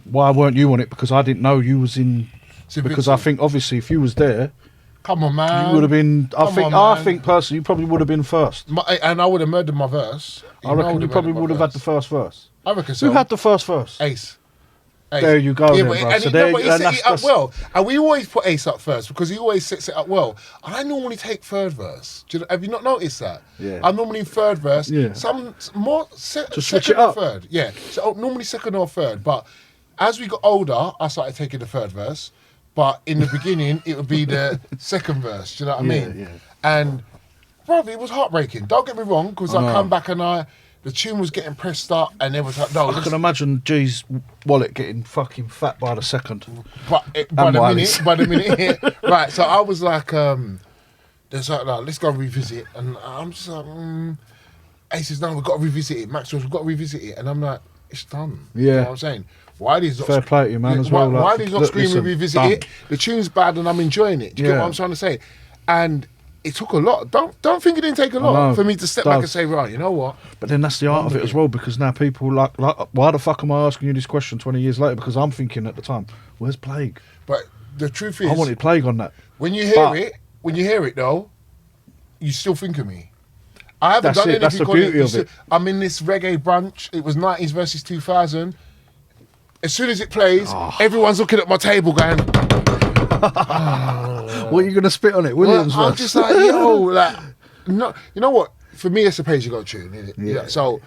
why weren't you on it? Because I didn't know you was in. Because I think obviously if you was there, come on, man, you would have been. I think personally, you probably would have been first. And I would have murdered my verse. I reckon you probably would have had the first verse. I reckon so. Who had the first verse? Ace. There you go, yeah, then, bro. But he set it up well. And we always put Ace up first because he always sets it up well. And I normally take third verse. Have you not noticed that? Yeah. I'm normally third verse. Yeah. Some more to switch second it up. or third. Yeah. So normally second or third. But as we got older, I started taking the third verse. But in the beginning, it would be the second verse. Do you know what I mean? Yeah. And, bro, it was heartbreaking. Don't get me wrong, because I come back and the tune was getting pressed up, and it was like, no. I can imagine G's wallet getting fucking fat by the second. By the minute. Right, so I was like, there's like, let's go revisit. And I'm just like, Ace says, no, we've got to revisit it. Max says, we've got to revisit it. And I'm like, it's done. Yeah. You know what I'm saying? Why these fair play to you, man, as well. Why these not screaming revisit it? The tune's bad and I'm enjoying it. Do you get what I'm trying to say? And it took a lot. Don't think it didn't take a lot for me to step back and say, right, you know what? But then that's the art of it as well, because now people like, why the fuck am I asking you this question 20 years later? Because I'm thinking at the time, where's Plague? But the truth is, I wanted Plague on that. When you hear it though, you still think of me. I haven't That's done it, anything. that's the on it. beauty of it. I'm in this reggae brunch. It was 90s versus 2000. As soon as it plays, everyone's looking at my table going, What are you going to spit on it? Williams? I'm just like, yo, like, no, you know what? For me, it's a page you got to tune, isn't it? Yeah. So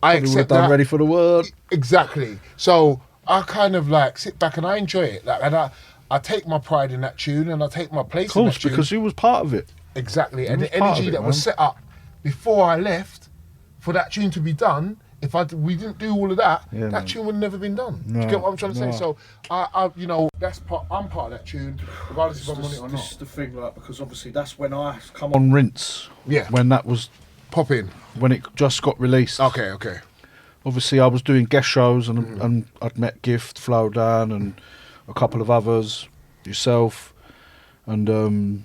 I accept that. Ready for the word. Exactly. So I kind of like sit back and I enjoy it. Like, and I take my pride in that tune and I take my place Of in that course, tune. because you was part of it. Exactly. And was the part of energy it, that was man. set up before I left for that tune to be done, we didn't do all of that, Yeah, that man. tune would have never been done. Do you No, get what I'm trying to no. say? So you know, I'm part of that tune, regardless if I'm on it or This not. is the thing, like, because obviously that's when I come on Rinse. Yeah. When that was, Pop in. when it just got released. Okay. Obviously, I was doing guest shows and I'd met Gift, Flowdown, and a couple of others, yourself, and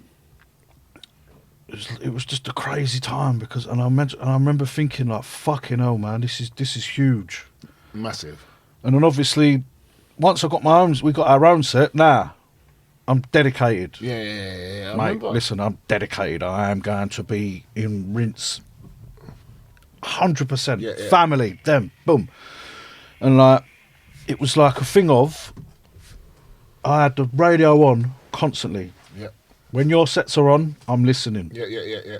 it was just a crazy time because I remember thinking like, fucking hell, man, this is huge. Massive. And then obviously, once I got we got our own set. Now, I'm dedicated. Yeah. I Mate, remember. listen, I'm dedicated. I am going to be in Rinse 100%. Yeah. Family, them, boom. And like, it was like a thing of, I had the radio on constantly. Yeah. When your sets are on, I'm listening. Yeah.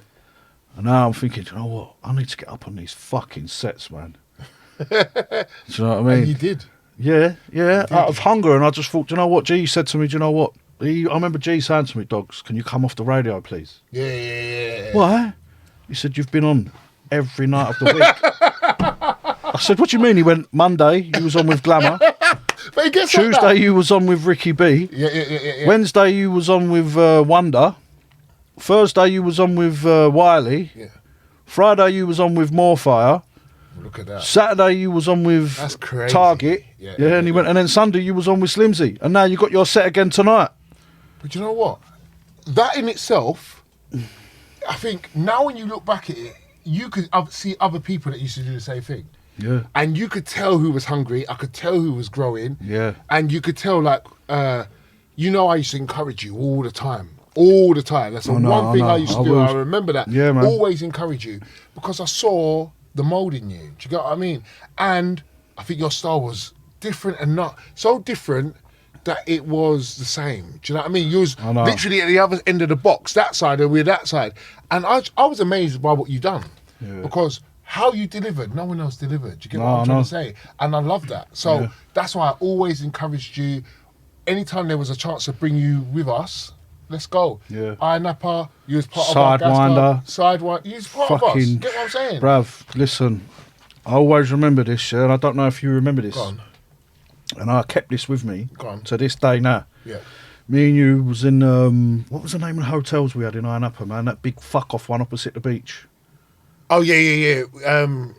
And now I'm thinking, you know what? I need to get up on these fucking sets, man. Do you know what I mean? And you did. Yeah, out of hunger. And I just thought, do you know what? G said to me, do you know what? I remember G saying to me, Dogs, can you come off the radio, please? Yeah. Why? He said, you've been on every night of the week. I said, what do you mean? He went, Monday, you was on with Glamour. But it gets Tuesday, like that. you was on with Ricky B. Yeah. Wednesday, you was on with Wonder. Thursday, you was on with Wiley. Yeah. Friday, you was on with Morefire. Look at that. Saturday, you was on with That's crazy. Target. Yeah, And he went, and then Sunday, you was on with Slimsy. And now you got your set again tonight. But you know what? That in itself, I think now when you look back at it, you could see other people that used to do the same thing. Yeah. And you could tell who was hungry. I could tell who was growing. Yeah. And you could tell, like, you know, I used to encourage you all the time. All the time. That's the one thing I used to do. I remember that. Yeah, man. Always encourage you because I saw the mold in you. Do you get what I mean? And I think your style was different and not so different that it was the same. Do you know what I mean? You was literally at the other end of the box, that side, and we're that side. And I was amazed by what you done because how you delivered, no one else delivered. Do you get what I'm trying to say? And I love that. So that's why I always encouraged you. Anytime there was a chance to bring you with us, let's go. Yeah. Napa, you was part of our gas club. Sidewinder. You was part of us. Get what I'm saying? Bruv, listen, I always remember this, and I don't know if you remember this. Go on. And I kept this with me Go on. to this day now. Yeah. Me and you was in, what was the name of the hotels we had in Napa, man? That big fuck off one opposite the beach. Oh yeah.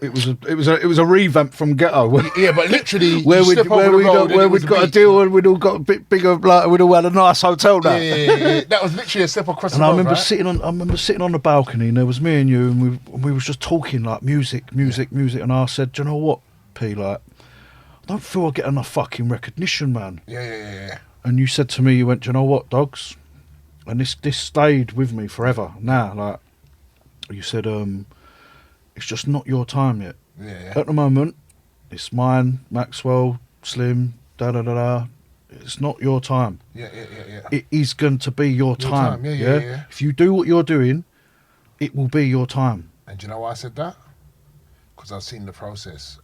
It was a revamp from Ghetto. Yeah, but literally where we'd we'd got a deal and we'd all got a bit bigger, like we'd all had a nice hotel now. Yeah. That was literally a step across And the I road, remember right? sitting on the balcony, and there was me and you, and we was just talking like music. And I said, do you know what, P? Like, I don't feel I get enough fucking recognition, man. Yeah. And you said to me, you went, do you know what, Dogs? And this stayed with me forever. Now, like, you said, it's just not your time yet. Yeah. At the moment, it's mine, Maxwell, Slim, da. It's not your time. Yeah. It is going to be your time. Yeah. If you do what you're doing, it will be your time. And do you know why I said that? Because I've seen the process.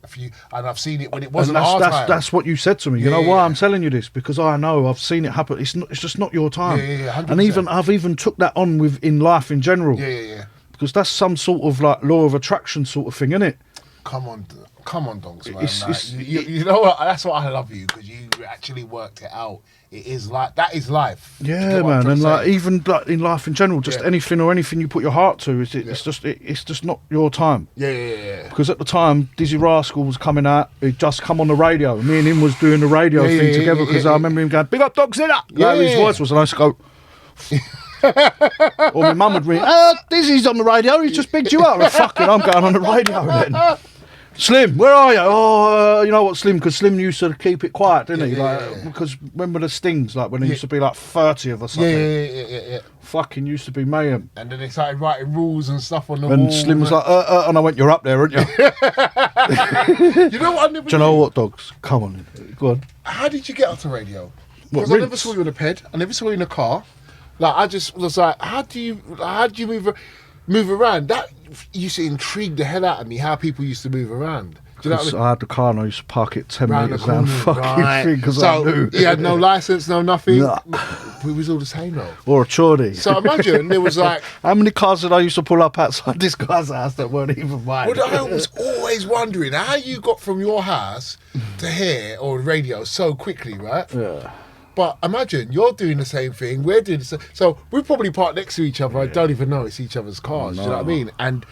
And I've seen it when it wasn't our time. That's what you said to me. You know why I'm telling you this? Because I know I've seen it happen. It's just not your time. Yeah, 100%. And I've even took that on in life in general. Yeah. Because that's some sort of like law of attraction sort of thing, isn't it? Come on, Dogs, man. You know what? That's why I love you, because you actually worked it out. It is like that is life. Yeah, man, and like even like in life in general, just anything you put your heart to, it's just not your time. Yeah. Because at the time, Dizzy Rascal was coming out. He'd just come on the radio. Me and him was doing the radio thing together because I remember him going, "Big up Dogzilla." His voice was, and I used to go. Or my mum would ring, Dizzy's on the radio, he's just bigged you up. I'm going on the radio then. Slim, where are you? Oh, you know what, Slim? Because Slim used to keep it quiet, didn't he? Because remember the stings, like when there used to be like 30 of us. Yeah. Fucking used to be mayhem. And then they started writing rules and stuff on the And wall. Slim was like, and I went, you're up there, aren't you? You know what I never Do you know what, Dogs? Come on, go on. How did you get onto radio? What, Because I never saw you in a ped. I never saw you in a car. Like, I just was like, how do you move around? That used to intrigue the hell out of me, how people used to move around. Do you know what I mean? I had the car and I used to park it 10 Round metres the down corner, fucking right. thing because So I knew. he had no licence, no nothing. Nah. We was all the same though. Or a chordy. So imagine there was like, How many cars did I used to pull up outside this guy's house that weren't even mine? well, I was always wondering how you got from your house to here or radio so quickly, right? Yeah. But imagine you're doing the same thing, we're doing the same. So we probably park next to each other. I don't even know it's each other's cars. Do you know what I mean? And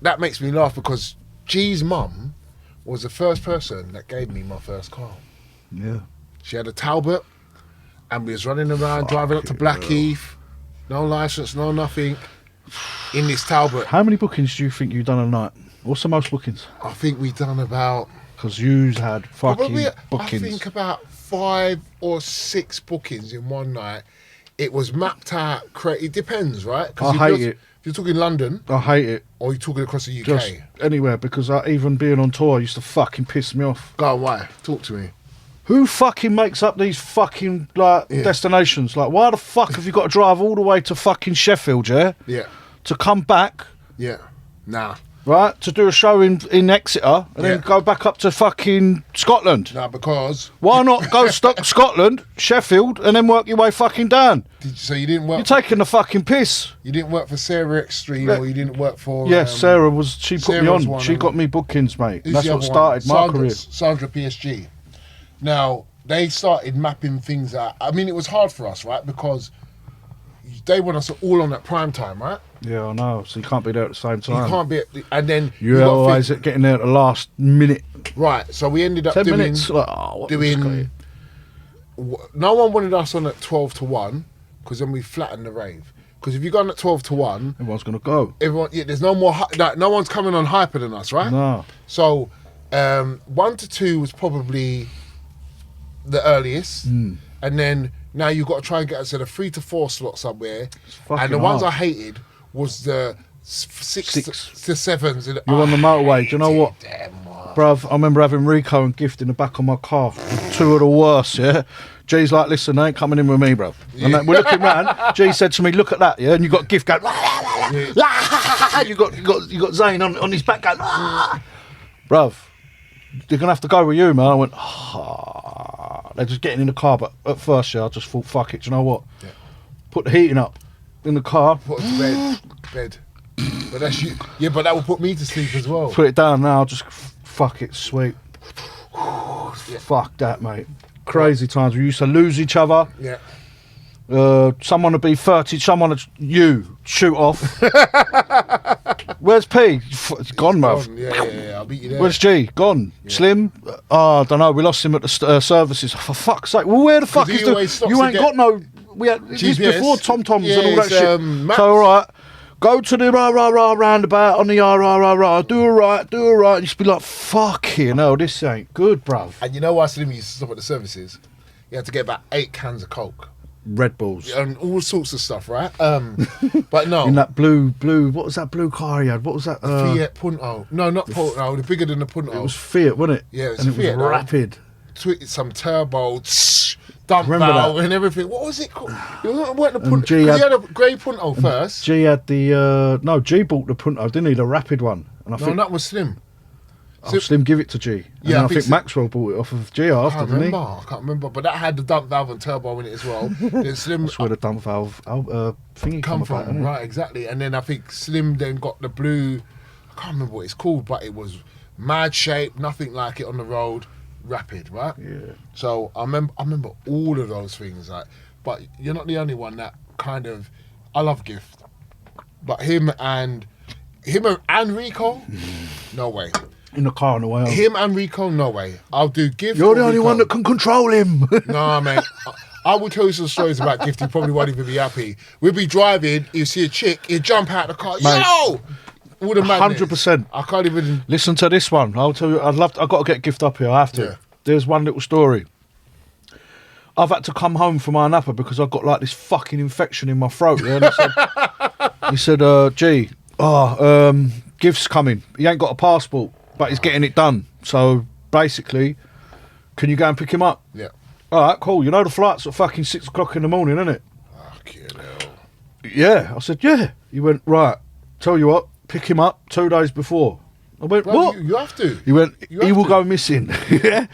that makes me laugh because G's mum was the first person that gave me my first car. Yeah. She had a Talbot, and we was running around, driving up to Blackheath, no licence, no nothing, in this Talbot. How many bookings do you think you've done a night? What's the most bookings? I think we done about Because you had fucking probably, bookings. I think about 5 or 6 bookings in one night. It was mapped out. It depends, right? I hate it. If you're talking London, I hate it. or you're talking across the UK. Just anywhere, because even being on tour used to fucking piss me off. Go on, why? Talk to me. Who fucking makes up these fucking destinations? Like, why the fuck have you got to drive all the way to fucking Sheffield, yeah? Yeah. To come back, Yeah. Nah. right? To do a show in Exeter and then go back up to fucking Scotland. Nah, because... Why not go Scotland, Sheffield, and then work your way fucking down? So you didn't work... You're taking the fucking piss. You didn't work for Sarah Extreme, or you didn't work for... Yes, Sarah was... She put Sarah me was on. one She of got them. me bookings, mate. Who's That's the what other one? started my career. Sandra PSG. Now, they started mapping things out. I mean, it was hard for us, right? Because they want us all on at prime time, right? Yeah, I know. So you can't be there at the same time. You can't be... And then... You're always getting there at the last minute. Right, so we ended up 10 doing... minutes. Like, what was doing... No one wanted us on at 12 to 1, because then we flattened the rave. Because if you go on at 12 to 1... Everyone's going to go. There's no more... no one's coming on hyper than us, right? No. So, 1 to 2 was probably the earliest. And then now you've got to try and get us to the 3 to 4 slot somewhere. And the ones I hated was the 6 to 7s. You're on the motorway. Do you know what? Bruv, I remember having Rico and Gift in the back of my car. 2 of the worst, yeah? G's like, listen, they ain't coming in with me, bruv. And then we're looking round. G said to me, look at that, yeah? And you got Gift going, you got Zane on his back going, bruv, they're going to have to go with you, man. I went, they're just getting in the car. But at first, I just thought, fuck it, do you know what? Yeah. Put the heating up in the car. Put it to bed. But that's you. Yeah, but that will put me to sleep as well. Put it down now, just fuck it, sweet. Fuck that, mate. Crazy times. We used to lose each other. Yeah. Someone would be 30, someone would shoot off. Where's P? It's gone, bruv. Yeah, I'll beat you there. Where's G? Gone. Yeah. Slim? I don't know. We lost him at the services. For fuck's sake. Well, where the fuck is the... You ain't got no... We had this before Tom-Toms and all that shit. So, all right. Go to the roundabout on the do a right. And you just be like, fucking hell, this ain't good, bruv. And you know why Slim used to stop at the services? You had to get about 8 cans of Coke. Red Bulls. And all sorts of stuff, right? But no. In that blue, what was that blue car he had? What was that? Fiat Punto. No, not Punto, the bigger than the Punto. It was Fiat, wasn't it? Yeah, it was and Fiat. It was rapid. Some turbo, dump valve and everything. What was it called? It wasn't the Punto. He had a grey Punto first. G had the... G bought the Punto, didn't he? The rapid one. And I think that was Slim. Slim give it to G. And I think Maxwell bought it off of G after, didn't he? I can't remember. But that had the dump valve and turbo in it as well. Then Slim... That's where the dump valve thingy come from. About, right, exactly. And then I think Slim then got the blue... I can't remember what it's called, but it was mad shape, nothing like it on the road. Rapid, right? Yeah. So I remember all of those things, like. But you're not the only one that kind of. I love Gift, but him and Rico, no way. In the car on the way home. Him and Rico, no way. I'll do Gift. You're the only one that can control him. Nah, mate. I will tell you some stories about Gift. He probably won't even be happy. We'll be driving. You see a chick. You jump out of the car. Mate. Yo. all the madness. 100%. I can't even... Listen to this one. I'll tell you, I've got to get gift up here. I have to. Yeah. There's one little story. I've had to come home from Napa because I've got like this fucking infection in my throat. Yeah? And he said, G, gift's coming. He ain't got a passport, but he's getting it done. So basically, can you go and pick him up? Yeah. All right, cool. You know the flight's at fucking 6 o'clock in the morning, isn't it? Fucking hell. Yeah. I said, yeah. He went, right, tell you what, pick him up 2 days before. I went, Bro, what? You have to. He went, You he have will to. go missing. Yeah.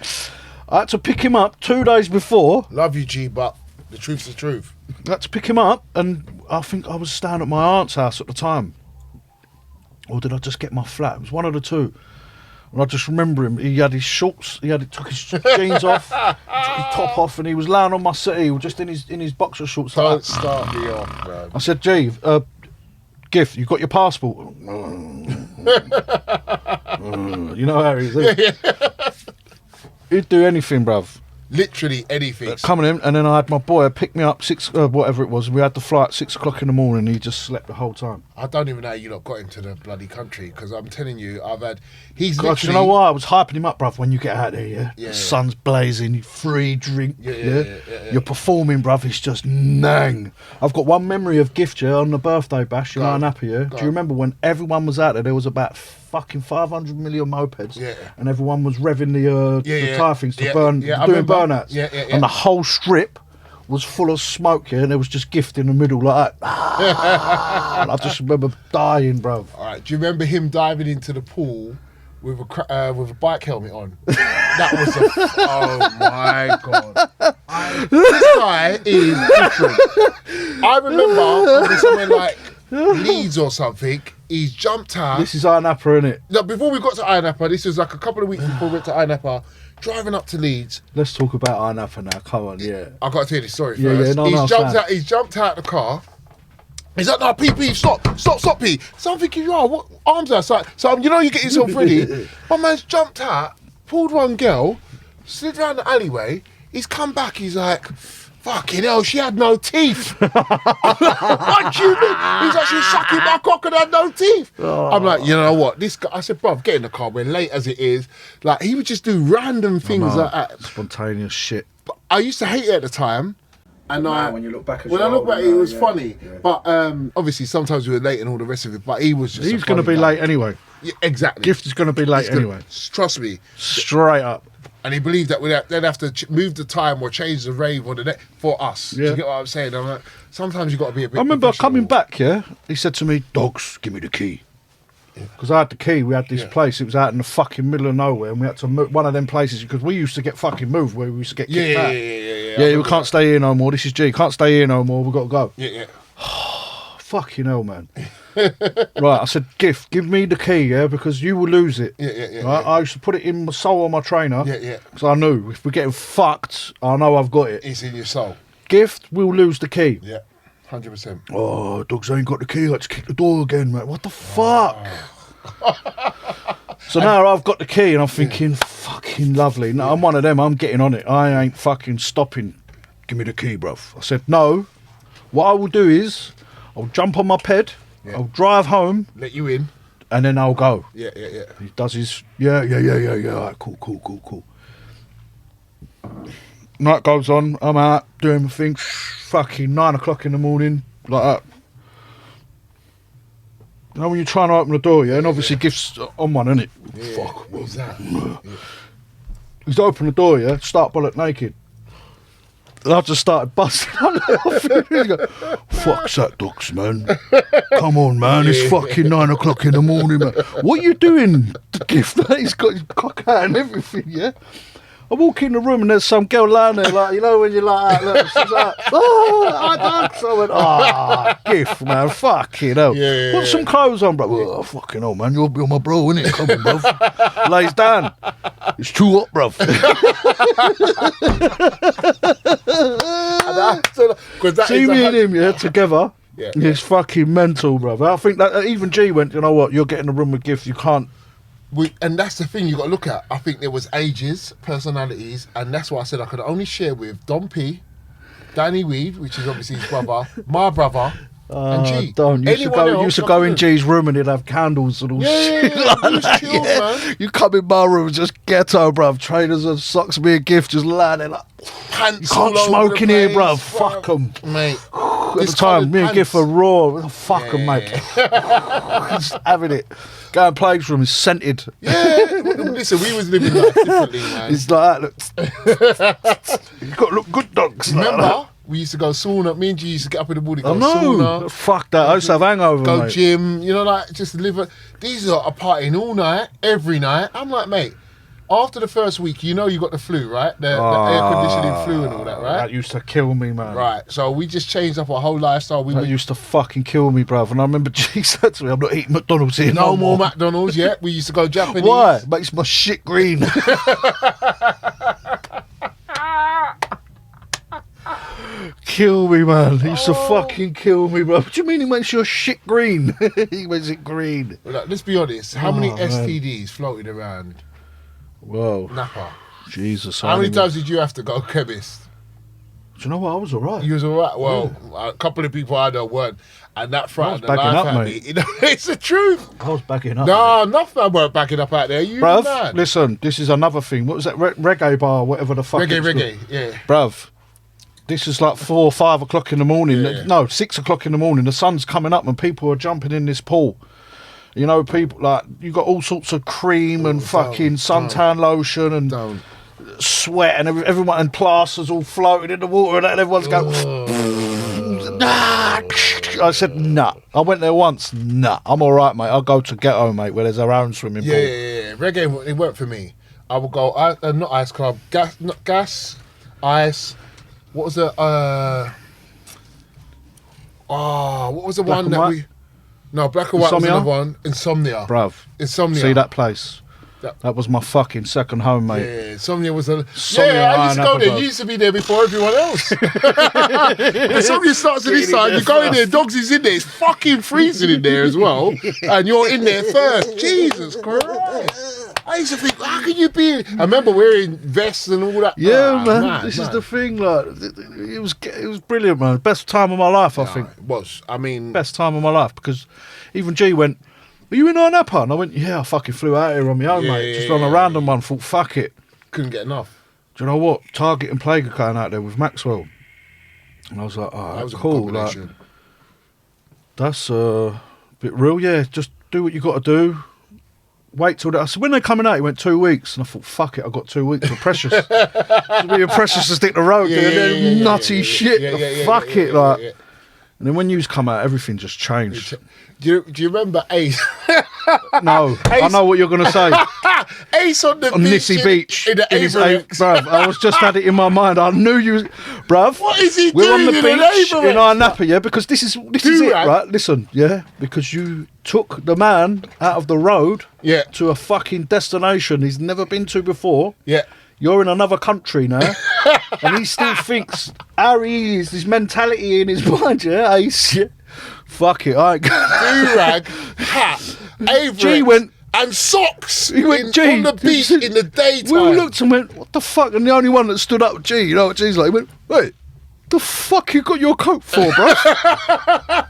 I had to pick him up 2 days before. Love you, G, but the truth's the truth. I had to pick him up, and I think I was staying at my aunt's house at the time. Or did I just get my flat? It was one of the two. And I just remember him. He had his shorts. Took his jeans off, took his top off, and he was laying on my settee, just in his boxer shorts. Don't start me off, bro. I said, G, Gift, you got your passport? You know how he is. He'd do anything, bruv. Literally anything. Coming in, and then I had my boy pick me up whatever it was. We had the flight 6 o'clock in the morning. He just slept the whole time. I don't even know how you lot got into the bloody country, because I'm telling you, he's Gosh, literally... you know why? I was hyping him up, bruv, when you get out there, yeah? Yeah, The sun's blazing, free drink, Yeah. You're performing, bruv, it's just nang. I've got one memory of Gift, yeah, on the birthday bash in Napa, yeah? Do you remember when everyone was out there? There was about fucking 500 million mopeds, and everyone was revving the tyre things to burn, doing burnouts. And the whole strip was full of smoke, yeah, and there was just Gift in the middle like that. And I just remember dying, bruv. All right, do you remember him diving into the pool with a bike helmet on? That was oh my God. This guy is different. I remember somewhere like Leeds or something, he's jumped out. This is Napa, innit? No, before we got to Napa, this was like a couple of weeks before we went to Napa, driving up to Leeds. Let's talk about Napa now. Come on, yeah. I got to tell you this story Yeah, first. yeah, He's jumped out the car. He's like, no, P, stop, P. So I'm thinking, what arms outside? So you know, you get yourself ready. My man's jumped out, pulled one girl, slid around the alleyway. He's come back. He's like, fucking hell, she had no teeth. What do you mean? He's actually sucking my cock and had no teeth. Oh. I'm like, you know what? This guy, I said, bruv, get in the car. We're late as it is. Like, he would just do random things like that. Spontaneous shit. But I used to hate it at the time. And when you look back at when I look back, it was funny. Yeah. But obviously, sometimes we were late and all the rest of it. But he was just. He's going to be late anyway. Yeah, exactly. Gift is going to be late anyway. Trust me. Straight up. And he believed that they'd have to move the time or change the rave or the net for us. Yeah. Do you get what I'm saying? I'm like, sometimes you got to be a bit. I remember coming back. Yeah, he said to me, "Dogs, give me the key." Because I had the key. We had this place. It was out in the fucking middle of nowhere, and we had to move one of them places because we used to get fucking moved where we used to get kicked out. Yeah, we can't stay here no more. This is G. Can't stay here no more. We've got to go. Yeah. Fucking hell, man. Right, I said, Gift, give me the key, yeah, because you will lose it. Yeah. Right? I used to put it in my soul on my trainer. Yeah. Because I knew if we're getting fucked, I know I've got it. It's in your soul. Gift will lose the key. Yeah, 100%. Oh, Dogs ain't got the key. Let's kick the door again, mate. What the fuck? So now I've got the key and I'm thinking, fucking lovely. No, I'm one of them. I'm getting on it. I ain't fucking stopping. Give me the key, bruv. I said, no. What I will do is I'll jump on my ped. I'll drive home. Let you in. And then I'll go. Yeah. He does his, yeah. All right, cool. Night goes on. I'm out doing my thing. Fucking 9 o'clock in the morning. Like that. You know when you're trying to open the door, yeah? And obviously Gift's on one, innit? Yeah. Fuck. What's that? He's opened the door, yeah? Start bollock naked. And I just started busting. Fuck's that, Dogs, man. Come on, man. It's fucking 9 o'clock in the morning, man. What are you doing, Gift? He's got his cock out and everything, yeah? I walk in the room and there's some girl lying there, like, you know, when you're like, look, she's like, Dogs. I went, Gift, man, fucking hell. Yeah. Put some clothes on, bro. Oh, fucking hell, man, you're my bro, innit? Come on, bro. Lays down. It's too hot, bro. See me and him, together. Yeah. It's fucking mental, bro. I think that even G went, you know what, you're getting a room with Gift, you can't. And that's the thing you got to look at. I think there was ages, personalities, and that's why I said I could only share with Don P, Danny Weed, which is obviously his brother, my brother, And G. Don't. You Anyone else, used to I go in couldn't. G's room and he'd have candles and all shit. Yeah, like it was that, chill, man. You come in my room, just ghetto, bruv. Trainers and socks, me a gift, just lying there like, Pants you can't all over smoke the in here, place, bruv. Fuck them. Mate. At the This time, coloured me and Giff pants. are raw. Fuck them, mate. Just having it. Go and plagues room is scented. Yeah, listen, we was living life differently, man. It's like that. Look. You've got to look good, dogs. Remember, we used to go sauna. Me and G used to get up in the morning, go I know. sauna, Fuck that. I used to have hangover, go mate. gym. You know, like just live. These are partying all night, every night. I'm like, mate. After the first week, you know you got the flu, right? The air conditioning flu and all that, right? That used to kill me, man. Right. So we just changed up our whole lifestyle. We That went used to fucking kill me, bruv. And I remember G said to me, I'm not eating McDonald's here no more McDonald's yet. We used to go Japanese. Why? Makes my shit green. Kill me, man. He used to fucking kill me, bro. What do you mean he makes your shit green? He makes it green. Like, let's be honest. How many man. STDs floated around Whoa. Napa? Jesus. How many times did you have to go chemist? Do you know what? I was alright. You was alright. Well, a couple of people I know weren't, and that frightened the backing life up, out of me. mate. You know, it's the truth. I was backing up. No, nothing weren't backing up out there. You Bruv, mad? listen, this is another thing. What was that? Reggae bar, whatever the fuck it's Reggae, called. yeah. Bruv, this is like 4 or 5 o'clock in the morning. Yeah. No, 6 o'clock in the morning. The sun's coming up and people are jumping in this pool. You know, people like, you got all sorts of cream and fucking suntan lotion and Don't. sweat and everyone and plasters all floating in the water and everyone's going. Nah. I said, nah. I went there once. Nah, I'm all right, mate. I'll go to Ghetto, mate, where there's our own swimming pool. Yeah. Reggae, it worked for me. I would go, not ice club, gas, ice. What was the, what was the Black one and that white? we, no, black and white was Insomnia? another one. Insomnia. Bruv, Insomnia. see that place? That- That was my fucking second home, mate. Yeah, Insomnia was a. Insomnia Yeah, I used to go Napa, there. bro. You used to be there before everyone else. Insomnia starts at this side. You go in there. Dogs is in there. It's fucking freezing in there as well, and you're in there first. Jesus Christ! I used to think, how can you be? I remember wearing vests and all that. Yeah, Ah, man. This is the thing. Like, it was brilliant, man. Best time of my life, I think. It was. I mean, Best time of my life because even G went, "Are you in Napa?" And I went, "Yeah, I fucking flew out here on my own, mate. Just on a random one. Thought, fuck it. couldn't get enough. Do you know what? Target and Plague are going out there with Maxwell." And I was like, "Oh, That was a cool. good Like, combination. that's a bit real, yeah. Just do what you got to do. Wait till that." I said, "When they're coming out?" He went, 2 weeks. And I thought, fuck it, I got 2 weeks. We're precious. It's being precious to stick the road. Yeah, and yeah, then yeah, nutty yeah, shit. yeah, Fuck yeah, it, yeah, like. yeah. And then when yous come out, everything just changed. Do you remember Ace? No, I know what you're gonna say. Ace on the On beach Nissy Beach, in the his Avirex. bruv. I was just had it in my mind. I knew you, bruv. What is he We're on the doing in an beach Avirex? in our Napa, yeah. Because this is it, Do-rag? right? Listen, yeah. Because you took the man out of the road, Yeah. to a fucking destination he's never been to before. Yeah. You're in another country now, and he still thinks how he is. This mentality in his mind, yeah. Ace, yeah. Fuck it, I ain't going. Do-rag, hat, Avirex, G went- and socks He went, "G." on the beach in the daytime. We all looked and went, what the fuck? And the only one that stood up, G, you know what G's like? He went, "Wait, the fuck you got your coat for, bro?"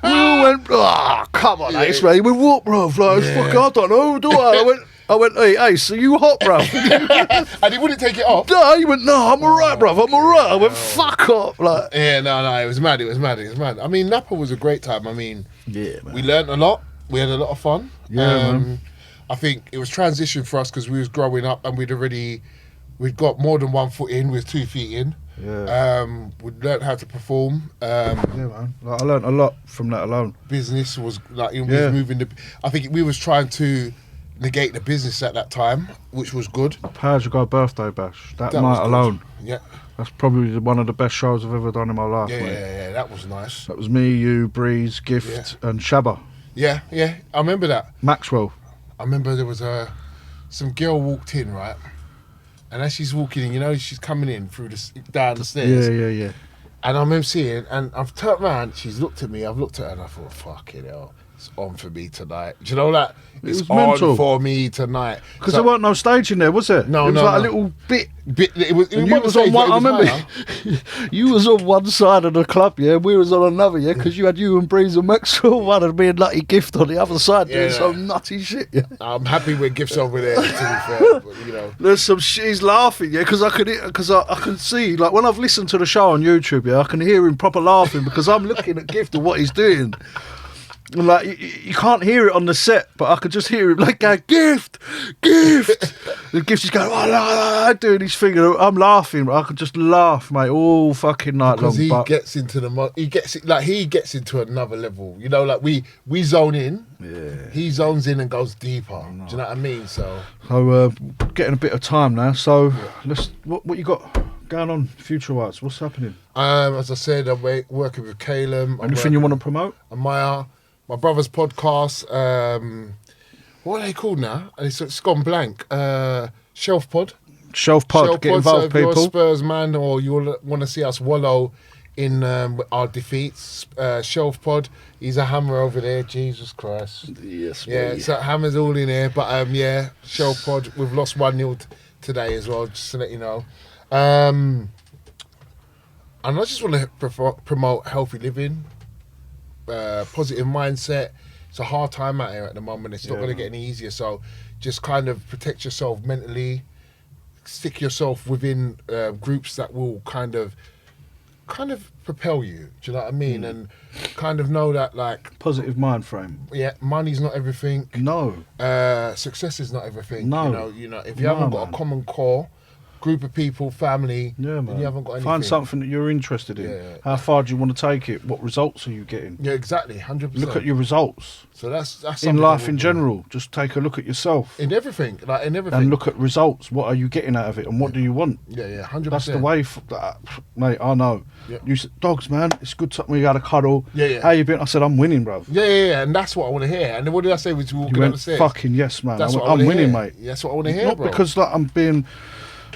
We all went, "Ah, come on, Ace, man." He went, "What, bro? Like, fuck, I don't know, do I?" I went, "Hey, Ace, are you hot, bro?" And he wouldn't take it off. No, he went, "No, I'm alright, bro. I'm alright." I went, "Fuck off." Like, Yeah, no, it was mad. It was mad. I mean, Napa was a great time. I mean, yeah, man. we learnt a lot. We had a lot of fun. Yeah, man. I think it was transition for us because we was growing up and we'd got more than 1 foot in, we was 2 feet in. Yeah. We'd learnt how to perform. Yeah, man. Like, I learnt a lot from that alone. Business was like, we Yeah. was moving I think we was trying to negate the business at that time, which was good. Powers You Go birthday bash. That That was night good. alone. Yeah. That's probably one of the best shows I've ever done in my life, Yeah, mate. yeah, that was nice. That was me, you, Breeze, Gift, and Shabba. Yeah, I remember that. Maxwell. I remember there was some girl walked in, right? And as she's walking in, you know, she's coming in through down the stairs. Yeah. And I remember seeing, and I've turned around, she's looked at me, I've looked at her, and I thought, fuck it hell. it's on for me tonight. Do you know that? It's was mental. on for me tonight. Because there weren't no stage in there, was there? No, it was no, like no. a little bit. It was And you was on one. I remember you was on one side of the club, yeah. We was on another, yeah, because you had you and Breeze and Maxwell, one and me and Nutty Gift on the other side doing some nutty shit. Yeah. I'm happy with Gifts over there. To be fair, but, you know, there's some shit. He's laughing, yeah, because I can see, like when I've listened to the show on YouTube, yeah, I can hear him proper laughing because I'm looking at Gift and what he's doing. And like you can't hear it on the set, but I could just hear him like going, Gift. The Gift is going, doing his thing, and I'm laughing. But I could just laugh, mate, all fucking night long. Because he gets into another level. You know, like we zone in. Yeah. He zones in and goes deeper. Do you know what I mean? So getting a bit of time now. So let's. What you got going on future wise? What's happening? As I said, I'm working with Caleb. Anything you want to promote? Ayia. My brother's podcast, what are they called now? It's gone blank. Shelf Pod. Get involved, so if people. you're a Spurs man or you want to see us wallow in our defeats, Shelf Pod, he's a hammer over there, Jesus Christ. Yes, yeah, boy. so hammer's all in there. But Shelf Pod, we've lost 1-0 today as well, just to let you know. And I just want to promote healthy living. Positive mindset. It's a hard time out here at the moment. It's not going to get any easier. So just kind of protect yourself mentally. Stick yourself within groups that will kind of propel you. Do you know what I mean? And kind of know that, like, positive mind frame. Yeah, money's not everything. No. Success is not everything. No. You know, if you haven't got a common core, group of people, family, then you haven't got anything. Find something that you're interested in. Yeah. How far do you want to take it? What results are you getting? Yeah, exactly, 100%. Look at your results. So that's in life in general. Just take a look at yourself. In everything. And look at results. What are you getting out of it, and what do you want? Yeah, 100%. That's the way, mate. I know. Yeah. You said, Dogs, man, it's good to we had a cuddle. Yeah. How you been? I said, I'm winning, bro. Yeah, and that's what I want to hear. And then what did I say? Was walking up the stairs. Fucking yes, man. That's I'm winning, mate. Yeah, that's what I want to hear, Not bro. because like I'm being.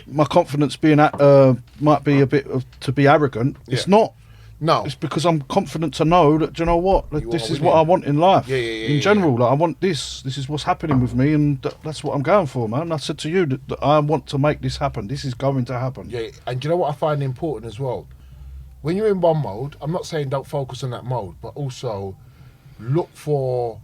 My confidence being might be a bit to be arrogant. It's not. No. It's because I'm confident to know that, do you know what? This is what I want in life. In general, like I want this. This is what's happening with me, and that's what I'm going for, man. I said to you that I want to make this happen. This is going to happen. Yeah, and do you know what I find important as well? When you're in one mode, I'm not saying don't focus on that mode, but also look for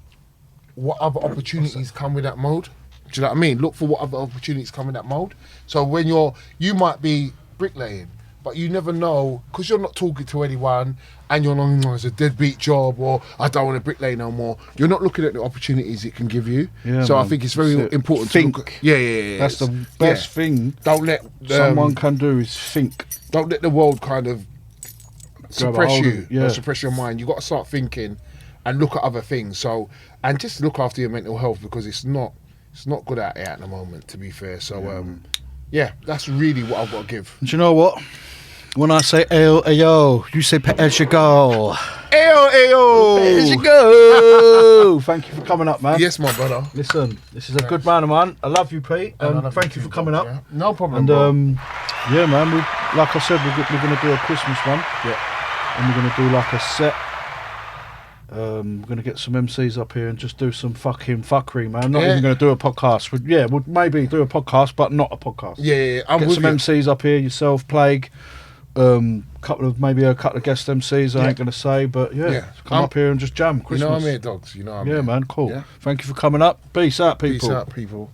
what other opportunities come with that mode. Do you know what I mean? Look for what other opportunities come in that mode. So when you might be bricklaying, but you never know, because you're not talking to anyone and you're not, it's a deadbeat job, or I don't want to bricklay no more. You're not looking at the opportunities it can give you. Yeah, so man. I think it's very important to look at. Yeah. That's the best thing don't let someone can do is think. Don't let the world kind of suppress you, or suppress your mind. You've got to start thinking and look at other things. So, and just look after your mental health, because it's not good out here at the moment, to be fair. So, that's really what I've got to give. Do you know what? When I say ayo, you say as you go. Ayo. As you go. Thank you for coming up, man. Yes, my brother. Listen, this is a good man of mine. I love you, Pete. And thank you for coming up. Yeah. No problem, and, bro. man, like I said, we're going to do a Christmas one. Yeah. And we're going to do like a set. We're going to get some MCs up here and just do some fucking fuckery, man. Not even going to do a podcast. We'll maybe do a podcast, but not a podcast. Yeah. Get some MCs up here, yourself, Plague, a couple of guest MCs, I ain't going to say, but come up here and just jam Christmas. You know I'm here, Dogs. You know I'm here. Man, cool. Yeah. Thank you for coming up. Peace out, people. Peace out, people.